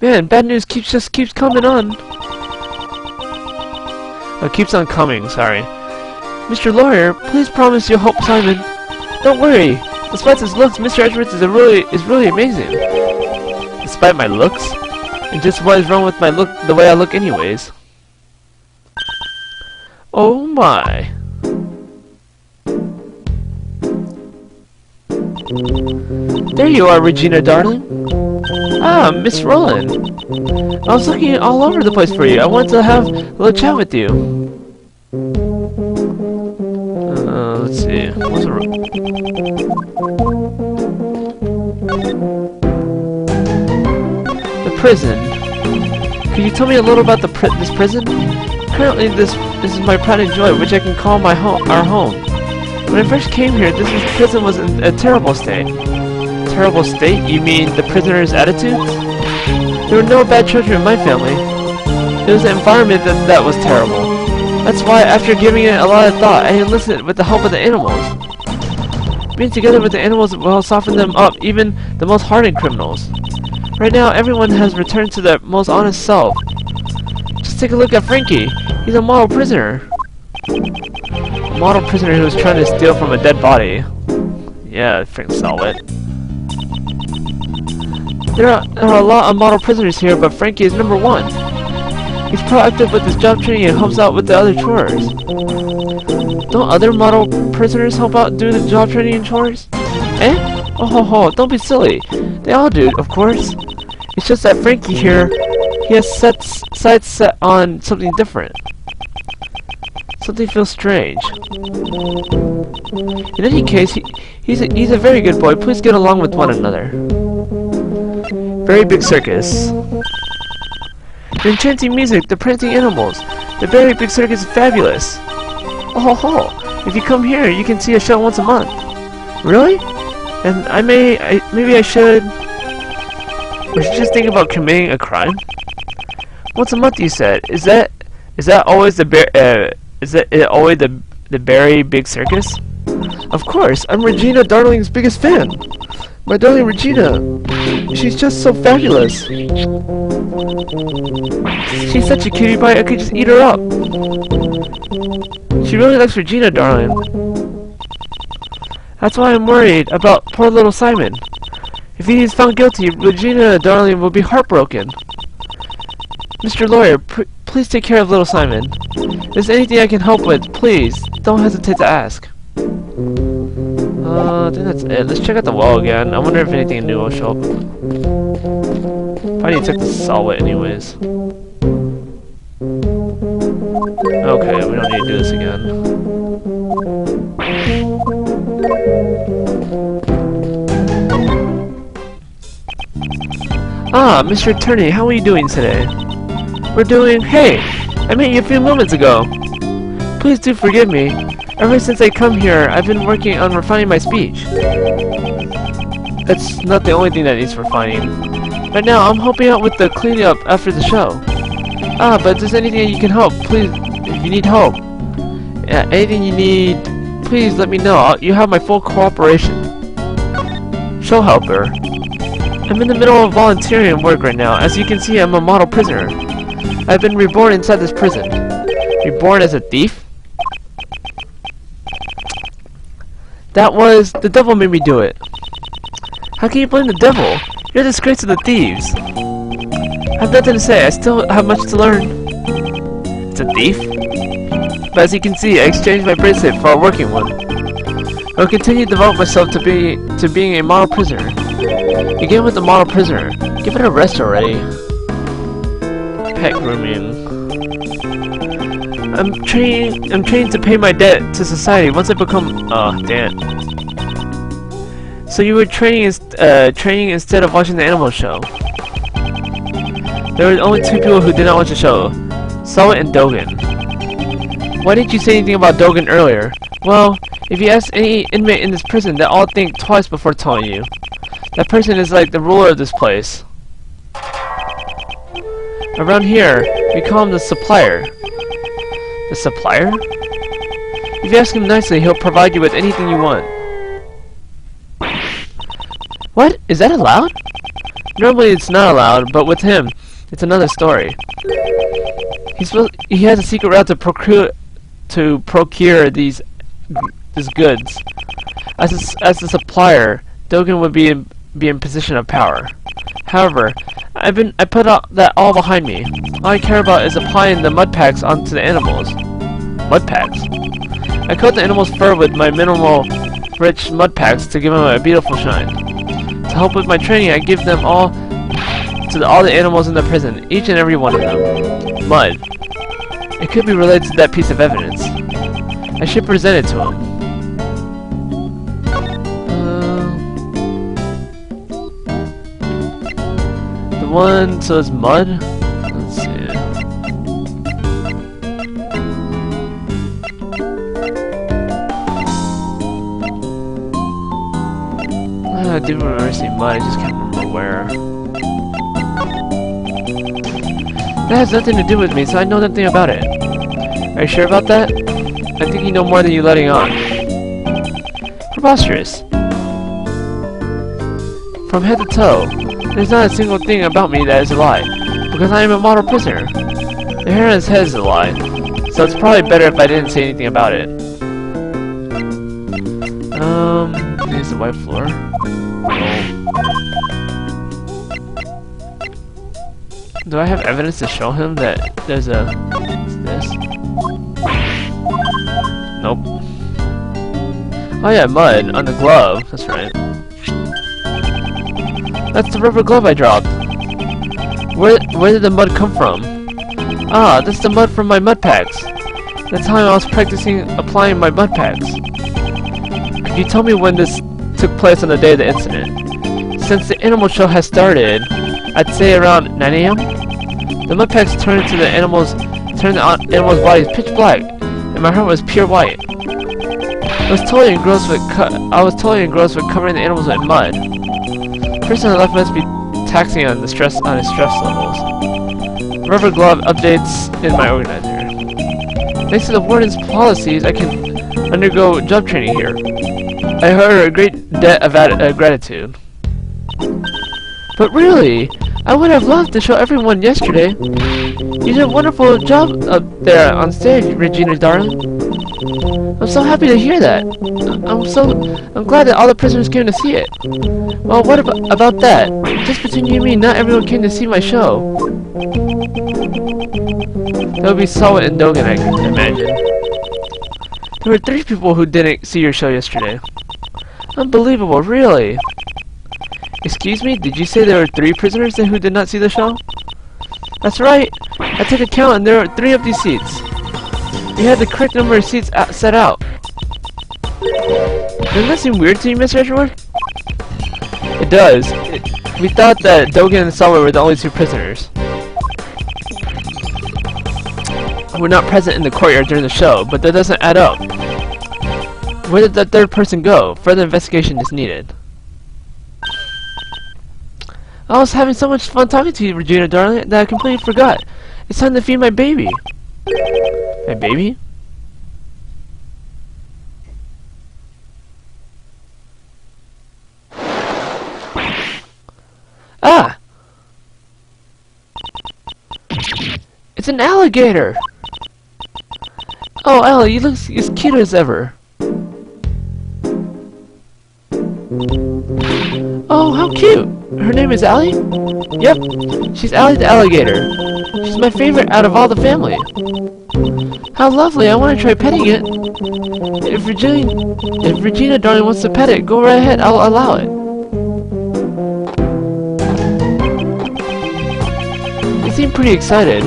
S1: Man, bad news just keeps coming on. Oh, keeps on coming, sorry. Mr. Lawyer, please promise you'll help Simon. Don't worry. Despite his looks, Mr. Edgeworth is really amazing. Despite my looks? And just what is wrong with my look, the way I look anyways? Oh my. There you are, Regina, darling. Ah, Miss Roland. I was looking all over the place for you. I wanted to have a little chat with you. Let's see. What's the prison. Could you tell me a little about this prison? Currently, this is my pride and joy, which I can call my our home. When I first came here, this prison was in a terrible state. Terrible state? You mean the prisoners' attitudes? There were no bad children in my family. It was the environment that was terrible. That's why, after giving it a lot of thought, I enlisted with the help of the animals. Being together with the animals will soften them up, even the most hardened criminals. Right now, everyone has returned to their most honest self. Just take a look at Frankie. He's a model prisoner. A model prisoner who was trying to steal from a dead body. Yeah, Frank saw it. There are a lot of model prisoners here, but Frankie is number one. He's proactive with his job training and helps out with the other chores. Don't other model prisoners help out do the job training and chores? Eh? Oh ho ho, don't be silly. They all do, of course. It's just that Frankie here, he has sights set on something different. Something feels strange. In any case, he's a very good boy. Please get along with one another. Very big circus. The enchanting music, the prancing animals. The very big circus is fabulous. Oh ho ho! If you come here, you can see a show once a month. Really? And maybe I should just think about committing a crime. Once a month, you said. Is that always the very big circus? Of course, I'm Regina Darling's biggest fan. My darling Regina. She's just so fabulous. She's such a cutie pie, I could just eat her up. She really likes Regina, darling. That's why I'm worried about poor little Simon. If he is found guilty, Regina, darling, will be heartbroken. Mr. Lawyer, please take care of little Simon. If there's anything I can help with, please, don't hesitate to ask. I think that's it. Let's check out the wall again. I wonder if anything new will show up. Probably need to check the saw it anyways. Okay, we don't need to do this again. Ah, Mr. Attorney, how are you doing today? We're doing... Hey! I met you a few moments ago! Please do forgive me. Ever since I come here, I've been working on refining my speech. That's not the only thing that needs refining. Right now, I'm helping out with the cleanup after the show. Ah, but if there's anything you can help, please, if you need help. Yeah, anything you need, please let me know. You have my full cooperation. Show helper. I'm in the middle of volunteering work right now. As you can see, I'm a model prisoner. I've been reborn inside this prison. Reborn as a thief? The devil made me do it. How can you blame the devil? You're a disgrace to the thieves. I have nothing to say. I still have much to learn. It's a thief? But as you can see, I exchanged my bracelet for a working one. I will continue to devote myself to being a model prisoner. Begin with the model prisoner. Give it a rest already. Pet grooming. I'm trained to pay my debt to society once I become... Oh, damn. So you were training instead of watching the animal show. There were only two people who did not watch the show. Sawit and Dogen. Why didn't you say anything about Dogen earlier? Well, if you ask any inmate in this prison, they'll all think twice before telling you. That person is like the ruler of this place. Around here, we call him the supplier. The supplier? If you ask him nicely, he'll provide you with anything you want. What? Is that allowed? Normally it's not allowed, but with him, it's another story. He has a secret route to procure these goods. As a supplier, Dogen would be in position of power. However, I put that all behind me. All I care about is applying the mud packs onto the animals. Mud packs. I coat the animal's fur with my minimal rich mud packs to give them a beautiful shine. To help with my training, I give them all to all the animals in the prison, each and every one of them. Mud. It could be related to that piece of evidence. I should present it to him. The one says mud? Let's see. I do remember seeing mud, I just can't remember where. That has nothing to do with me, so I know nothing about it. Are you sure about that? I think you know more than you're letting on. Preposterous. From head to toe, there's not a single thing about me that is a lie, because I am a model prisoner. The hair on his head is a lie, so it's probably better if I didn't say anything about it. There's the white floor. Do I have evidence to show him that there's a... this? Nope. Oh yeah, mud on the glove. That's right. That's the rubber glove I dropped. Where did the mud come from? Ah, that's the mud from my mud packs. That's how I was practicing applying my mud packs. Could you tell me when this took place on the day of the incident? Since the animal show has started, I'd say around 9 AM. The mud packs turned the animal's bodies pitch black, and my heart was pure white. I was totally engrossed with covering the animals with mud. The person on the left must be taxing on his stress levels. The rubber glove updates in my organizer. Thanks to the warden's policies, I can undergo job training here. I owe her a great debt of gratitude. But really, I would have loved to show everyone yesterday. You did a wonderful job up there on stage, Regina darling. I'm so happy to hear that. I'm glad that all the prisoners came to see it. Well, what about that? Just between you and me, not everyone came to see my show. That would be Sawat and Dogen, I can imagine. There were 3 people who didn't see your show yesterday. Unbelievable, really? Excuse me, did you say there were 3 prisoners who did not see the show? That's right! I took a count and there were 3 empty seats. We had the correct number of seats set out. Doesn't that seem weird to you, Mr. Edgeworth? It does. We thought that Dogen and Sawa were the only 2 prisoners. We're not present in the courtyard during the show, but that doesn't add up. Where did that 3rd person go? Further investigation is needed. I was having so much fun talking to you, Regina darling, that I completely forgot. It's time to feed my baby. My baby? Ah! It's an alligator! Oh, Ellie, you look as cute as ever. Oh, how cute! Her name is Allie? Yep, she's Allie the alligator. She's my favorite out of all the family. How lovely, I want to try petting it. If Regina darling wants to pet it, go right ahead, I'll allow it. They seem pretty excited.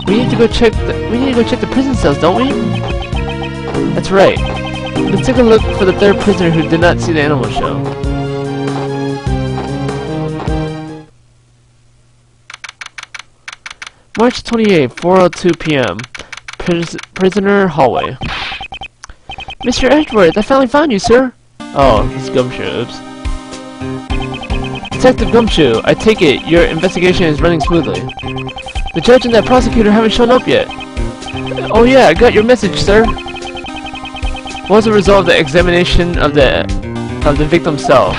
S1: We need to go check the prison cells, don't we? That's right. Let's take a look for the 3rd prisoner who did not see the animal show. March 28, 4:02 p.m. Prisoner hallway. Mr. Edgeworth, I finally found you, sir. Oh, it's Gumshoe. Oops. Detective Gumshoe, I take it your investigation is running smoothly. The judge and that prosecutor haven't shown up yet. Oh yeah, I got your message, sir. What was the result of the examination of the victim's cell?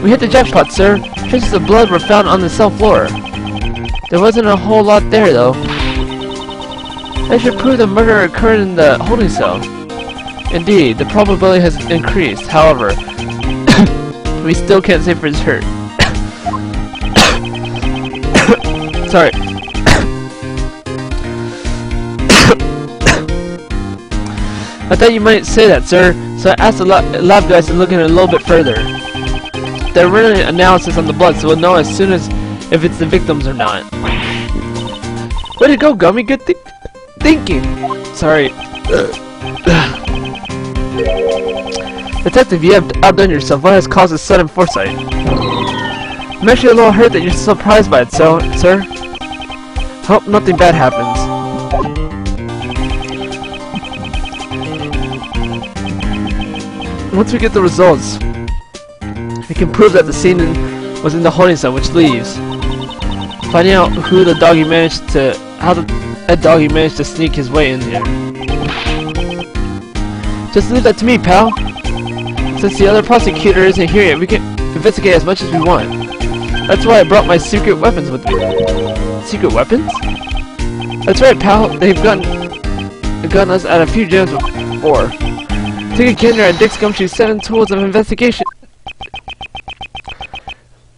S1: We hit the jackpot, sir. Traces of blood were found on the cell floor. There wasn't a whole lot there, though. That should prove the murder occurred in the holding cell. Indeed, the probability has increased. However, we still can't say for sure. Sorry. I thought you might say that, sir, so I asked the lab guys to look at it a little bit further. They're running analysis on the blood, so we'll know as soon as if it's the victims or not. Way to go, Gummy. Good thinking. Sorry. Detective, you have outdone yourself. What has caused this sudden foresight? I'm actually a little hurt that you're surprised by it, sir. Hope nothing bad happens. Once we get the results, we can prove that the scene was in the holding cell, which leaves finding out how the doggy managed to sneak his way in here. Just leave that to me, pal. Since the other prosecutor isn't here yet, we can investigate as much as we want. That's why I brought my secret weapons with me. Secret weapons? That's right, pal. They've gotten us out of a few jams before. Take a gander at Dick's Gumshoe's 7 tools of investigation.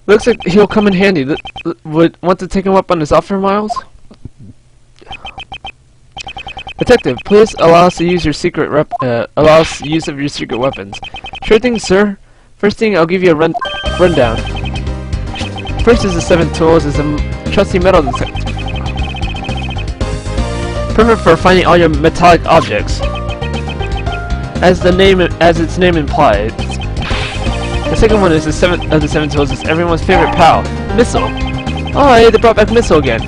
S1: Looks like he'll come in handy. Would want to take him up on his offer, Miles? Detective, please allow us to use your secret use of your secret weapons. Sure thing, sir. First thing, I'll give you a rundown. First is the 7 tools. Is a trusty metal detector. Perfect for finding all your metallic objects. As its name implies. The second one is the 7 of the 7 tools. Is everyone's favorite pal, Missile. Oh, hey, they brought back Missile again.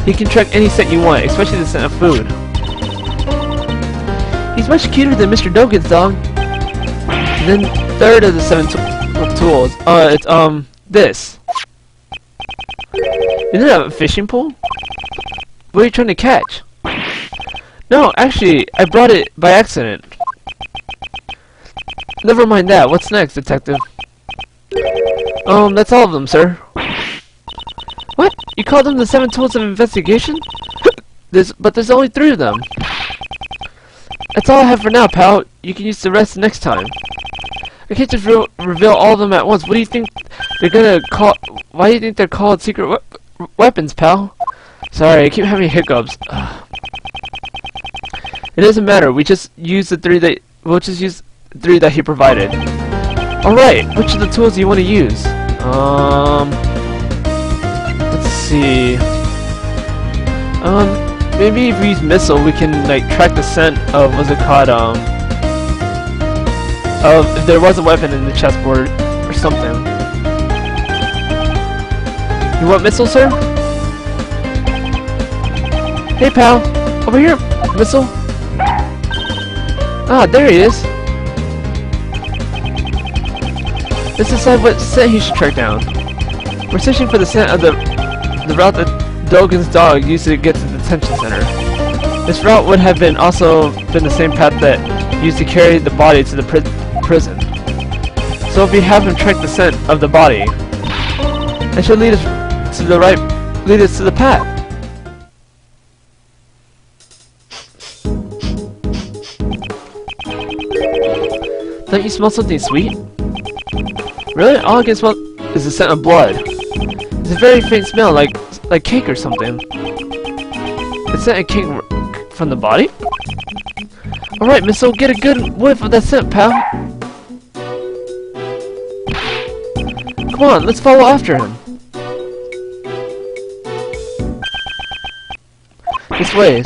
S1: He can track any scent you want, especially the scent of food. He's much cuter than Mr. Dogan's dog. And then third of the 7 tools. It's this. Isn't that a fishing pole? What are you trying to catch? No, actually, I brought it by accident. Never mind that. What's next, detective? That's all of them, sir. What? You called them the 7 tools of investigation? But there's only 3 of them. That's all I have for now, pal. You can use the rest next time. I can't just reveal all of them at once. What do you think they're gonna call? Why do you think they're called secret weapons, pal? Sorry, I keep having hiccups. It doesn't matter. We'll just use the 3 that he provided. All right. Which of the tools do you want to use? Let's see. Maybe if we use Missile, we can like track the scent of what's it called? Of if there was a weapon in the chessboard or something. You want Missile, sir? Hey, pal, over here, Missile. Ah, there he is. Let's decide what scent he should track down. We're searching for the scent of the route that Dogan's dog used to get to the detention center. This route would have also been the same path that used to carry the body to the prison. So if we have him track the scent of the body, that should lead us to the path. Don't you smell something sweet? Really? All I can smell is the scent of blood. It's a very faint smell, like cake or something. The scent of cake from the body? Alright, Missile, get a good whiff of that scent, pal. Come on, let's follow after him. This way.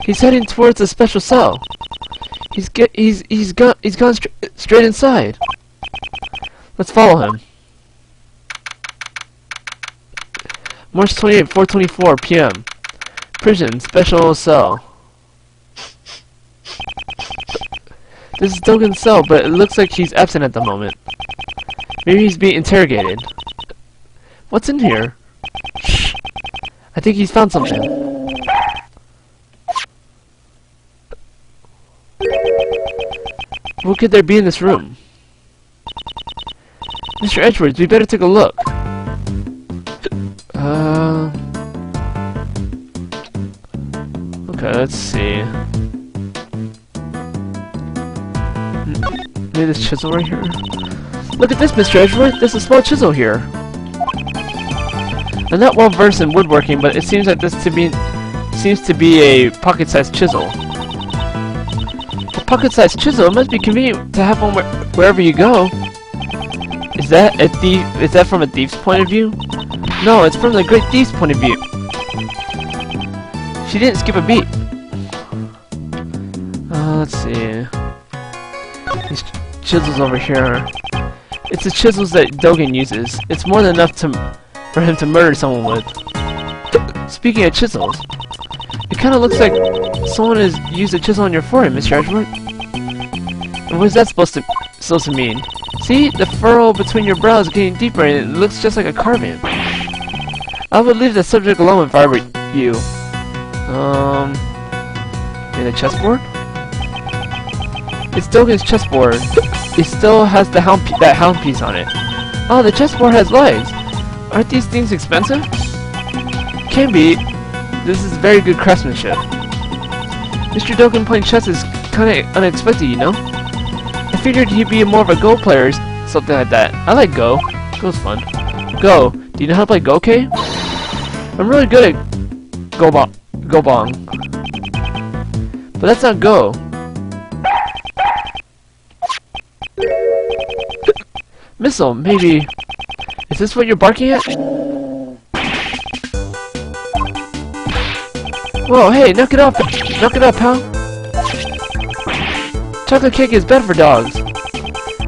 S1: He's heading towards a special cell. He's gone straight inside. Let's follow him. March 28, 4:24 p.m. Prison, special cell. This is Dogan's cell, but it looks like he's absent at the moment. Maybe he's being interrogated. What's in here? Shh. I think he's found something. What could there be in this room? Mr. Edgeworth, we better take a look. Okay, let's see. Maybe this chisel right here. Look at this, Mr. Edgeworth. There's a small chisel here. I'm not well versed in woodworking, but it seems like this seems to be a pocket-sized chisel. pocket-sized chisel. It must be convenient to have one wherever you go. Is that a thief? Is that from a thief's point of view? No, it's from the great thief's point of view. She didn't skip a beat. Let's see. These chisels over here. It's the chisels that Dogen uses. It's more than enough for him to murder someone with. Speaking of chisels, it kind of looks like someone has used a chisel on your forehead, Mr. Edgeworth. And what is that supposed to mean? See, the furrow between your brows is getting deeper and it looks just like a carving. I would leave the subject alone if I were you. In a chessboard? It's Dogen's chessboard. It still has the that hound piece on it. Oh, the chessboard has legs. Aren't these things expensive? Can be. This is very good craftsmanship. Mr. Dogen playing chess is kinda unexpected, you know? I figured he'd be more of a Go player or something like that. I like Go. Go's fun. Go. Do you know how to play Go, Kay? I'm really good at Go-bong. But that's not Go. Missile, maybe. Is this what you're barking at? Whoa, hey, knock it off! Knock it up, pal! Chocolate cake is bad for dogs.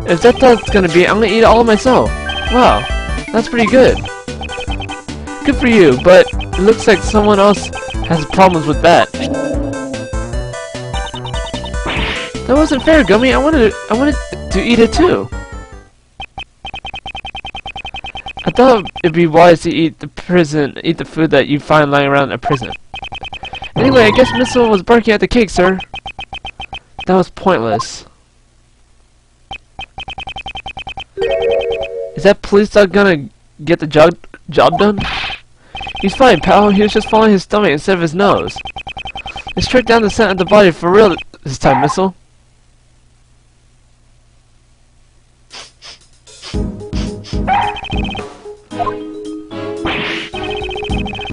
S1: If that's how it's gonna be, I'm gonna eat it all myself. Wow, that's pretty good. Good for you, but it looks like someone else has problems with that. That wasn't fair, Gummy. I wanted to eat it too. I thought it'd be wise to eat the food that you find lying around a prison. Anyway, I guess Missile was barking at the cake, sir. That was pointless. Is that police dog gonna get the job done? He's fine, pal. He was just following his stomach instead of his nose. Let's track down the scent of the body for real this time, Missile.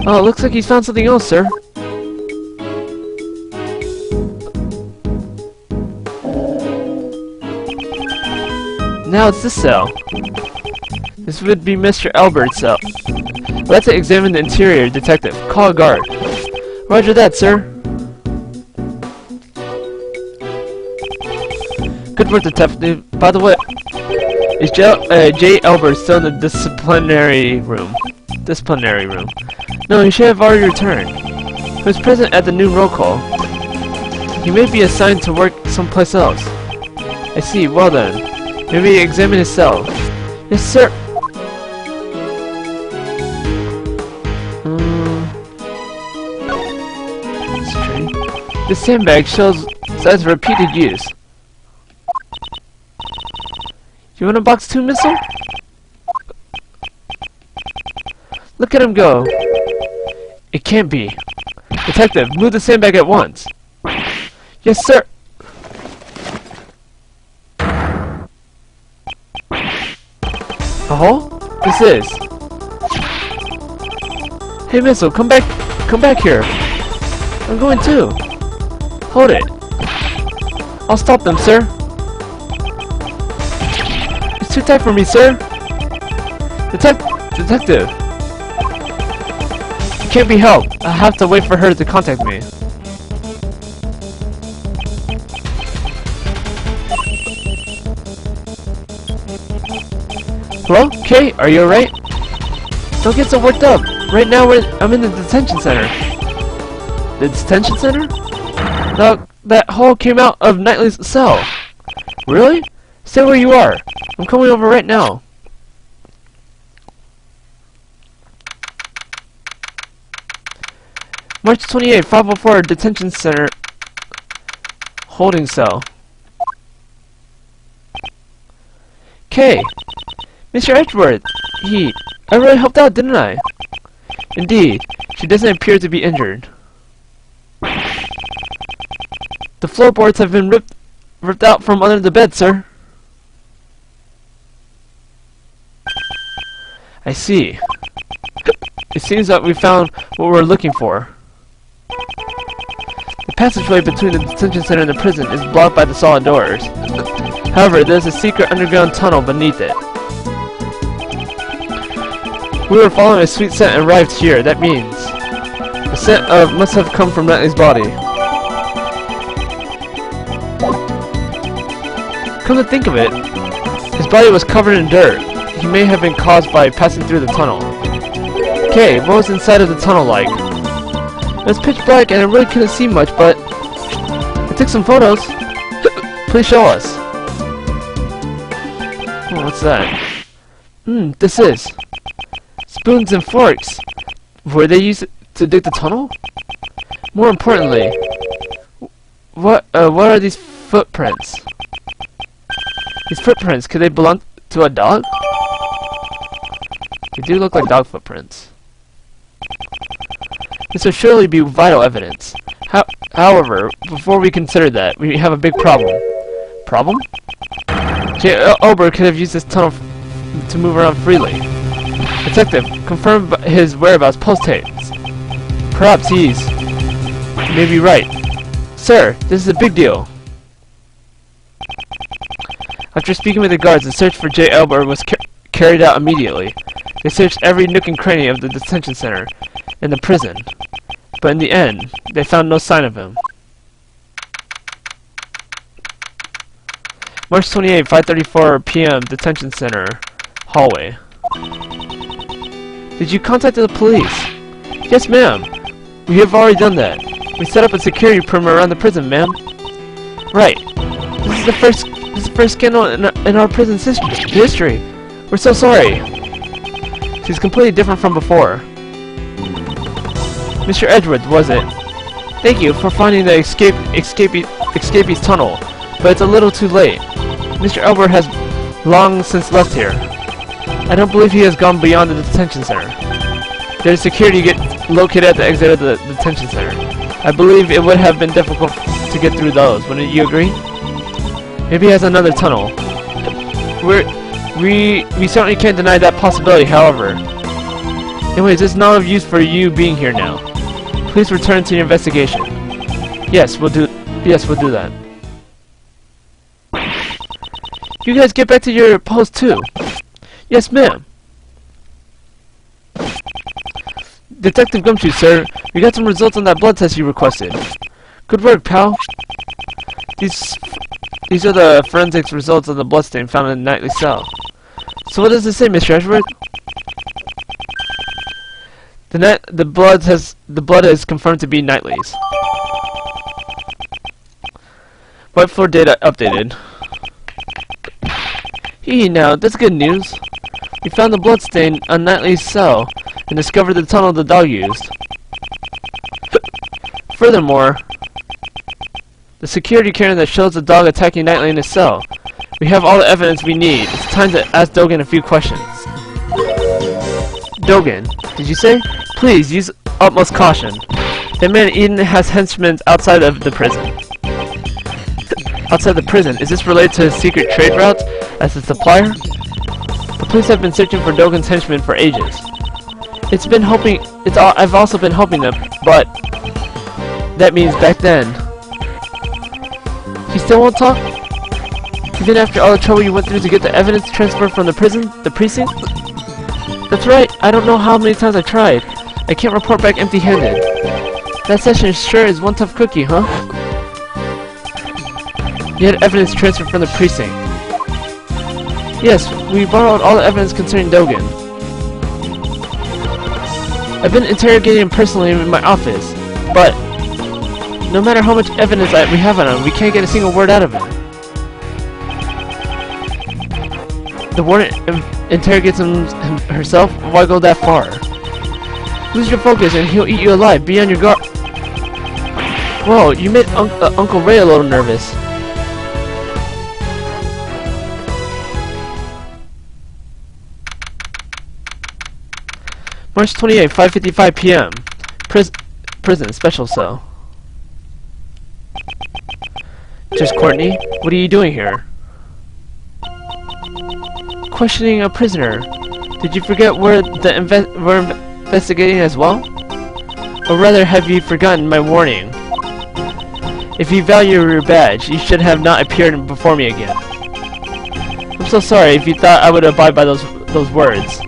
S1: Oh, it looks like he's found something else, sir. Now it's this cell. This would be Mr. Albert's cell. Let's examine the interior, detective. Call a guard. Roger that, sir. Good work, detective. By the way, is J. Albert still in the disciplinary room? No, he should have already returned. He was present at the noon roll call. He may be assigned to work someplace else. I see, well then. Maybe examine his cell. Yes, sir. Strange. This sandbag shows signs of repeated use. You want a box too, Missile? Look at him go. It can't be. Detective, move the sandbag at once. Yes, sir. This is. Hey, Missile, come back here. I'm going too. Hold it. I'll stop them, sir. It's too tight for me, sir. Detective. It can't be helped. I have to wait for her to contact me. Hello? Kay, are you alright? Don't get so worked up. Right now I'm in the detention center. The detention center? That hole came out of Knightley's cell. Really? Stay where you are. I'm coming over right now. March 28, 504 detention center holding cell. Kay. Mr. Edgeworth, I really helped out, didn't I? Indeed, she doesn't appear to be injured. The floorboards have been ripped out from under the bed, sir. I see. It seems that we found what we're looking for. The passageway between the detention center and the prison is blocked by the solid doors. However, there's a secret underground tunnel beneath it. We were following a sweet scent and arrived here. That means the scent must have come from Knightley's body. Come to think of it, his body was covered in dirt. He may have been caused by passing through the tunnel. Okay, what was inside of the tunnel like? It was pitch black and I really couldn't see much, but I took some photos. Please show us. Oh, what's that? This is spoons and forks. Were they used to dig the tunnel? More importantly, what are these footprints? These footprints, could they belong to a dog? They do look like dog footprints. This will surely be vital evidence. However, before we consider that, we have a big problem. Problem? J. Ober could have used this tunnel to move around freely. Detective, confirm his whereabouts post-haste. Perhaps he's... may be right. Sir, this is a big deal. After speaking with the guards, the search for J. Ober was carried out immediately. They searched every nook and cranny of the detention center and the prison, but in the end, they found no sign of him. March 28, 5:34 p.m. Detention Center hallway. Did you contact the police? Yes, ma'am. We have already done that. We set up a security perimeter around the prison, ma'am. Right. This is the first scandal in our prison's history. We're so sorry. She's completely different from before. Mr. Edwards, was it? Thank you for finding the escapee's tunnel, but it's a little too late. Mr. Albert has long since left here. I don't believe he has gone beyond the detention center. There's security located at the exit of the detention center. I believe it would have been difficult to get through those. Wouldn't you agree? Maybe he has another tunnel. We certainly can't deny that possibility, however. Anyways, it's not of use for you being here now. Please return to your investigation. Yes, we'll do that. You guys get back to your post too. Yes, ma'am. Detective Gumshoe, sir. We got some results on that blood test you requested. Good work, pal. These are the forensics results of the bloodstain found in Knightley's cell. So what does it say, Mr. Edgeworth? The blood is confirmed to be Knightley's. White floor data updated. Now, that's good news. We found the bloodstain on Knightley's cell and discovered the tunnel the dog used. Furthermore, the security camera that shows the dog attacking Knightley in his cell. We have all the evidence we need. It's time to ask Dogen a few questions. Dogen, did you say? Please, use utmost caution. That man Eden has henchmen outside of the prison. Outside the prison? Is this related to his secret trade routes as a supplier? The police have been searching for Dogen's henchmen for ages. I've also been helping them, but that means back then. You still won't talk? Even after all the trouble you went through to get the evidence transferred from the precinct? That's right, I don't know how many times I tried. I can't report back empty-handed. That session sure is one tough cookie, huh? You had evidence transferred from the precinct. Yes, we borrowed all the evidence concerning Dogen. I've been interrogating him personally in my office, but no matter how much evidence we have on him, we can't get a single word out of him. The warden interrogates him herself? Why go that far? Lose your focus and he'll eat you alive. Be on your guard. Whoa, you made Uncle Ray a little nervous. March 28, 5:55 p.m. Prison, special cell. Just Courtney? What are you doing here? Questioning a prisoner. Did you forget we're investigating as well? Or rather, have you forgotten my warning? If you value your badge, you should have not appeared before me again. I'm so sorry if you thought I would abide by those words.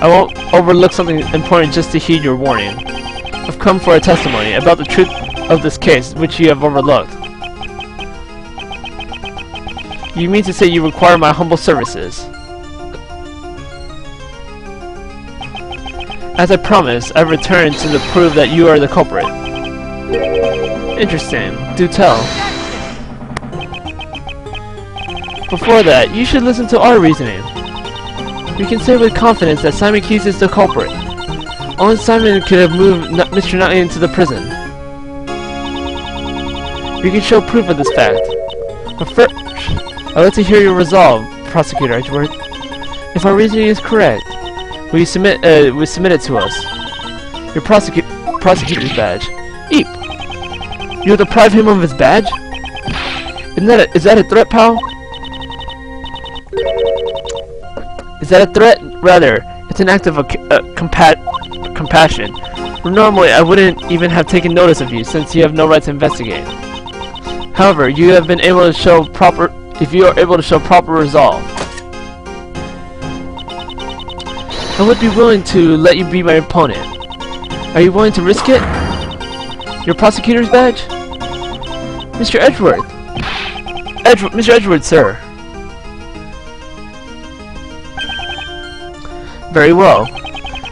S1: I won't overlook something important just to heed your warning. I've come for a testimony about the truth of this case, which you have overlooked. You mean to say you require my humble services? As I promised, I've returned to prove that you are the culprit. Interesting. Do tell. Before that, you should listen to our reasoning. We can say with confidence that Simon Keys is the culprit. Only Simon could have moved Mr. Knightley into the prison. We can show proof of this fact. But first, I'd like to hear your resolve, Prosecutor Edgeworth. If our reasoning is correct, will you submit it to us? Your prosecutor's badge. Eep! You'll deprive him of his badge? Is that a threat, pal? Is that a threat? Rather, it's an act of compassion. Normally, I wouldn't even have taken notice of you, since you have no right to investigate. However, you have been able to show proper. If you are able to show proper resolve, I would be willing to let you be my opponent. Are you willing to risk it? Your prosecutor's badge? Mr. Edgeworth! Mr. Edgeworth, sir! Very well.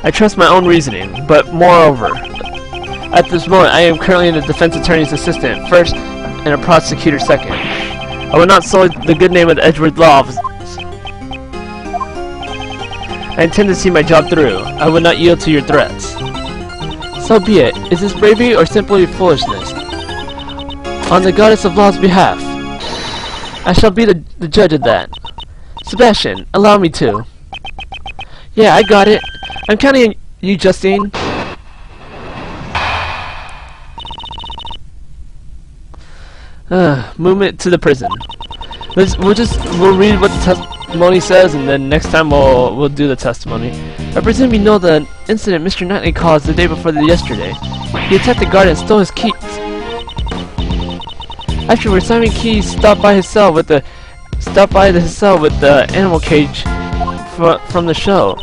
S1: I trust my own reasoning, but moreover, at this moment I am currently a defense attorney's assistant first and a prosecutor second. I will not sully the good name of the Edgeworth Law Office. I intend to see my job through. I will not yield to your threats. So be it. Is this bravery or simply foolishness? On the goddess of law's behalf, I shall be the judge of that. Sebastian, allow me to. Yeah, I got it. I'm counting on you, Justine. Movement to the prison. We'll read what the testimony says, and then next time we'll do the testimony. I presume you know the incident Mr. Knightley caused the day before yesterday. He attacked the guard and stole his keys. Afterwards, Simon Keys stopped by his cell with the animal cage from the show.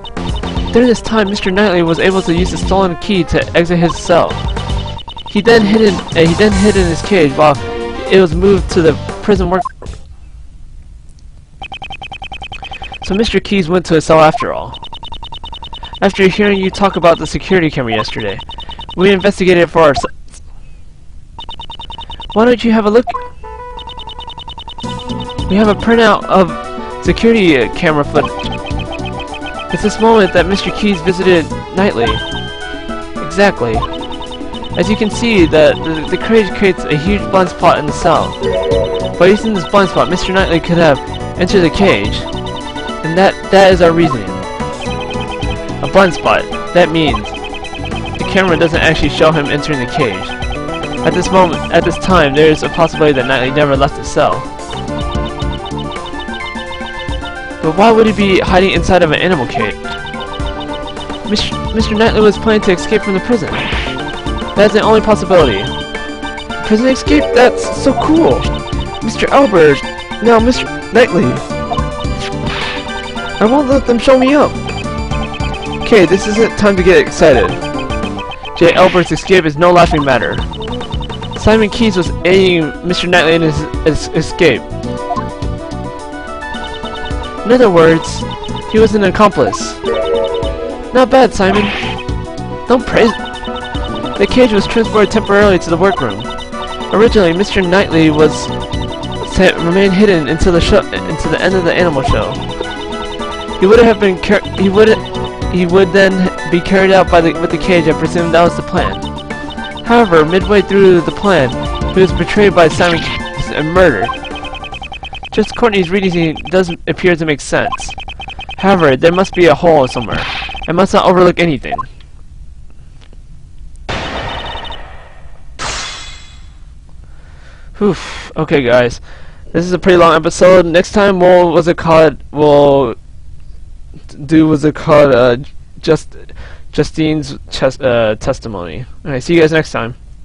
S1: During this time, Mr. Knightley was able to use the stolen key to exit his cell. He then hid in his cage while it was moved to the prison work. So Mr. Keys went to his cell after all. After hearing you talk about the security camera yesterday, we investigated it for ourselves. Why don't you have a look? We have a printout of security camera footage. It's this moment that Mr. Keys visited Knightley. Exactly. As you can see, the cage creates a huge blind spot in the cell. By using this blind spot, Mr. Knightley could have entered the cage. And that is our reasoning. A blind spot. That means the camera doesn't actually show him entering the cage. At this time, there is a possibility that Knightley never left his cell. But why would he be hiding inside of an animal cage? Mr. Knightley was planning to escape from the prison. That's the only possibility. Prison escape? That's so cool! Mr. Albert! No, Mr. Knightley! I won't let them show me up! Okay, this isn't time to get excited. J. Albert's escape is no laughing matter. Simon Keys was aiding Mr. Knightley in his escape. In other words, he was an accomplice. Not bad, Simon. Don't praise. The cage was transported temporarily to the workroom. Originally, Mr. Knightley was to remain hidden until the end of the animal show. He would then be carried out with the cage. I presume that was the plan. However, midway through the plan, he was betrayed by Simon Keys and murdered. Just Courtney's reasoning doesn't appear to make sense. However, there must be a hole somewhere. I must not overlook anything. Whew. Okay, guys. This is a pretty long episode. Next time we'll do Justine's testimony. Alright, see you guys next time.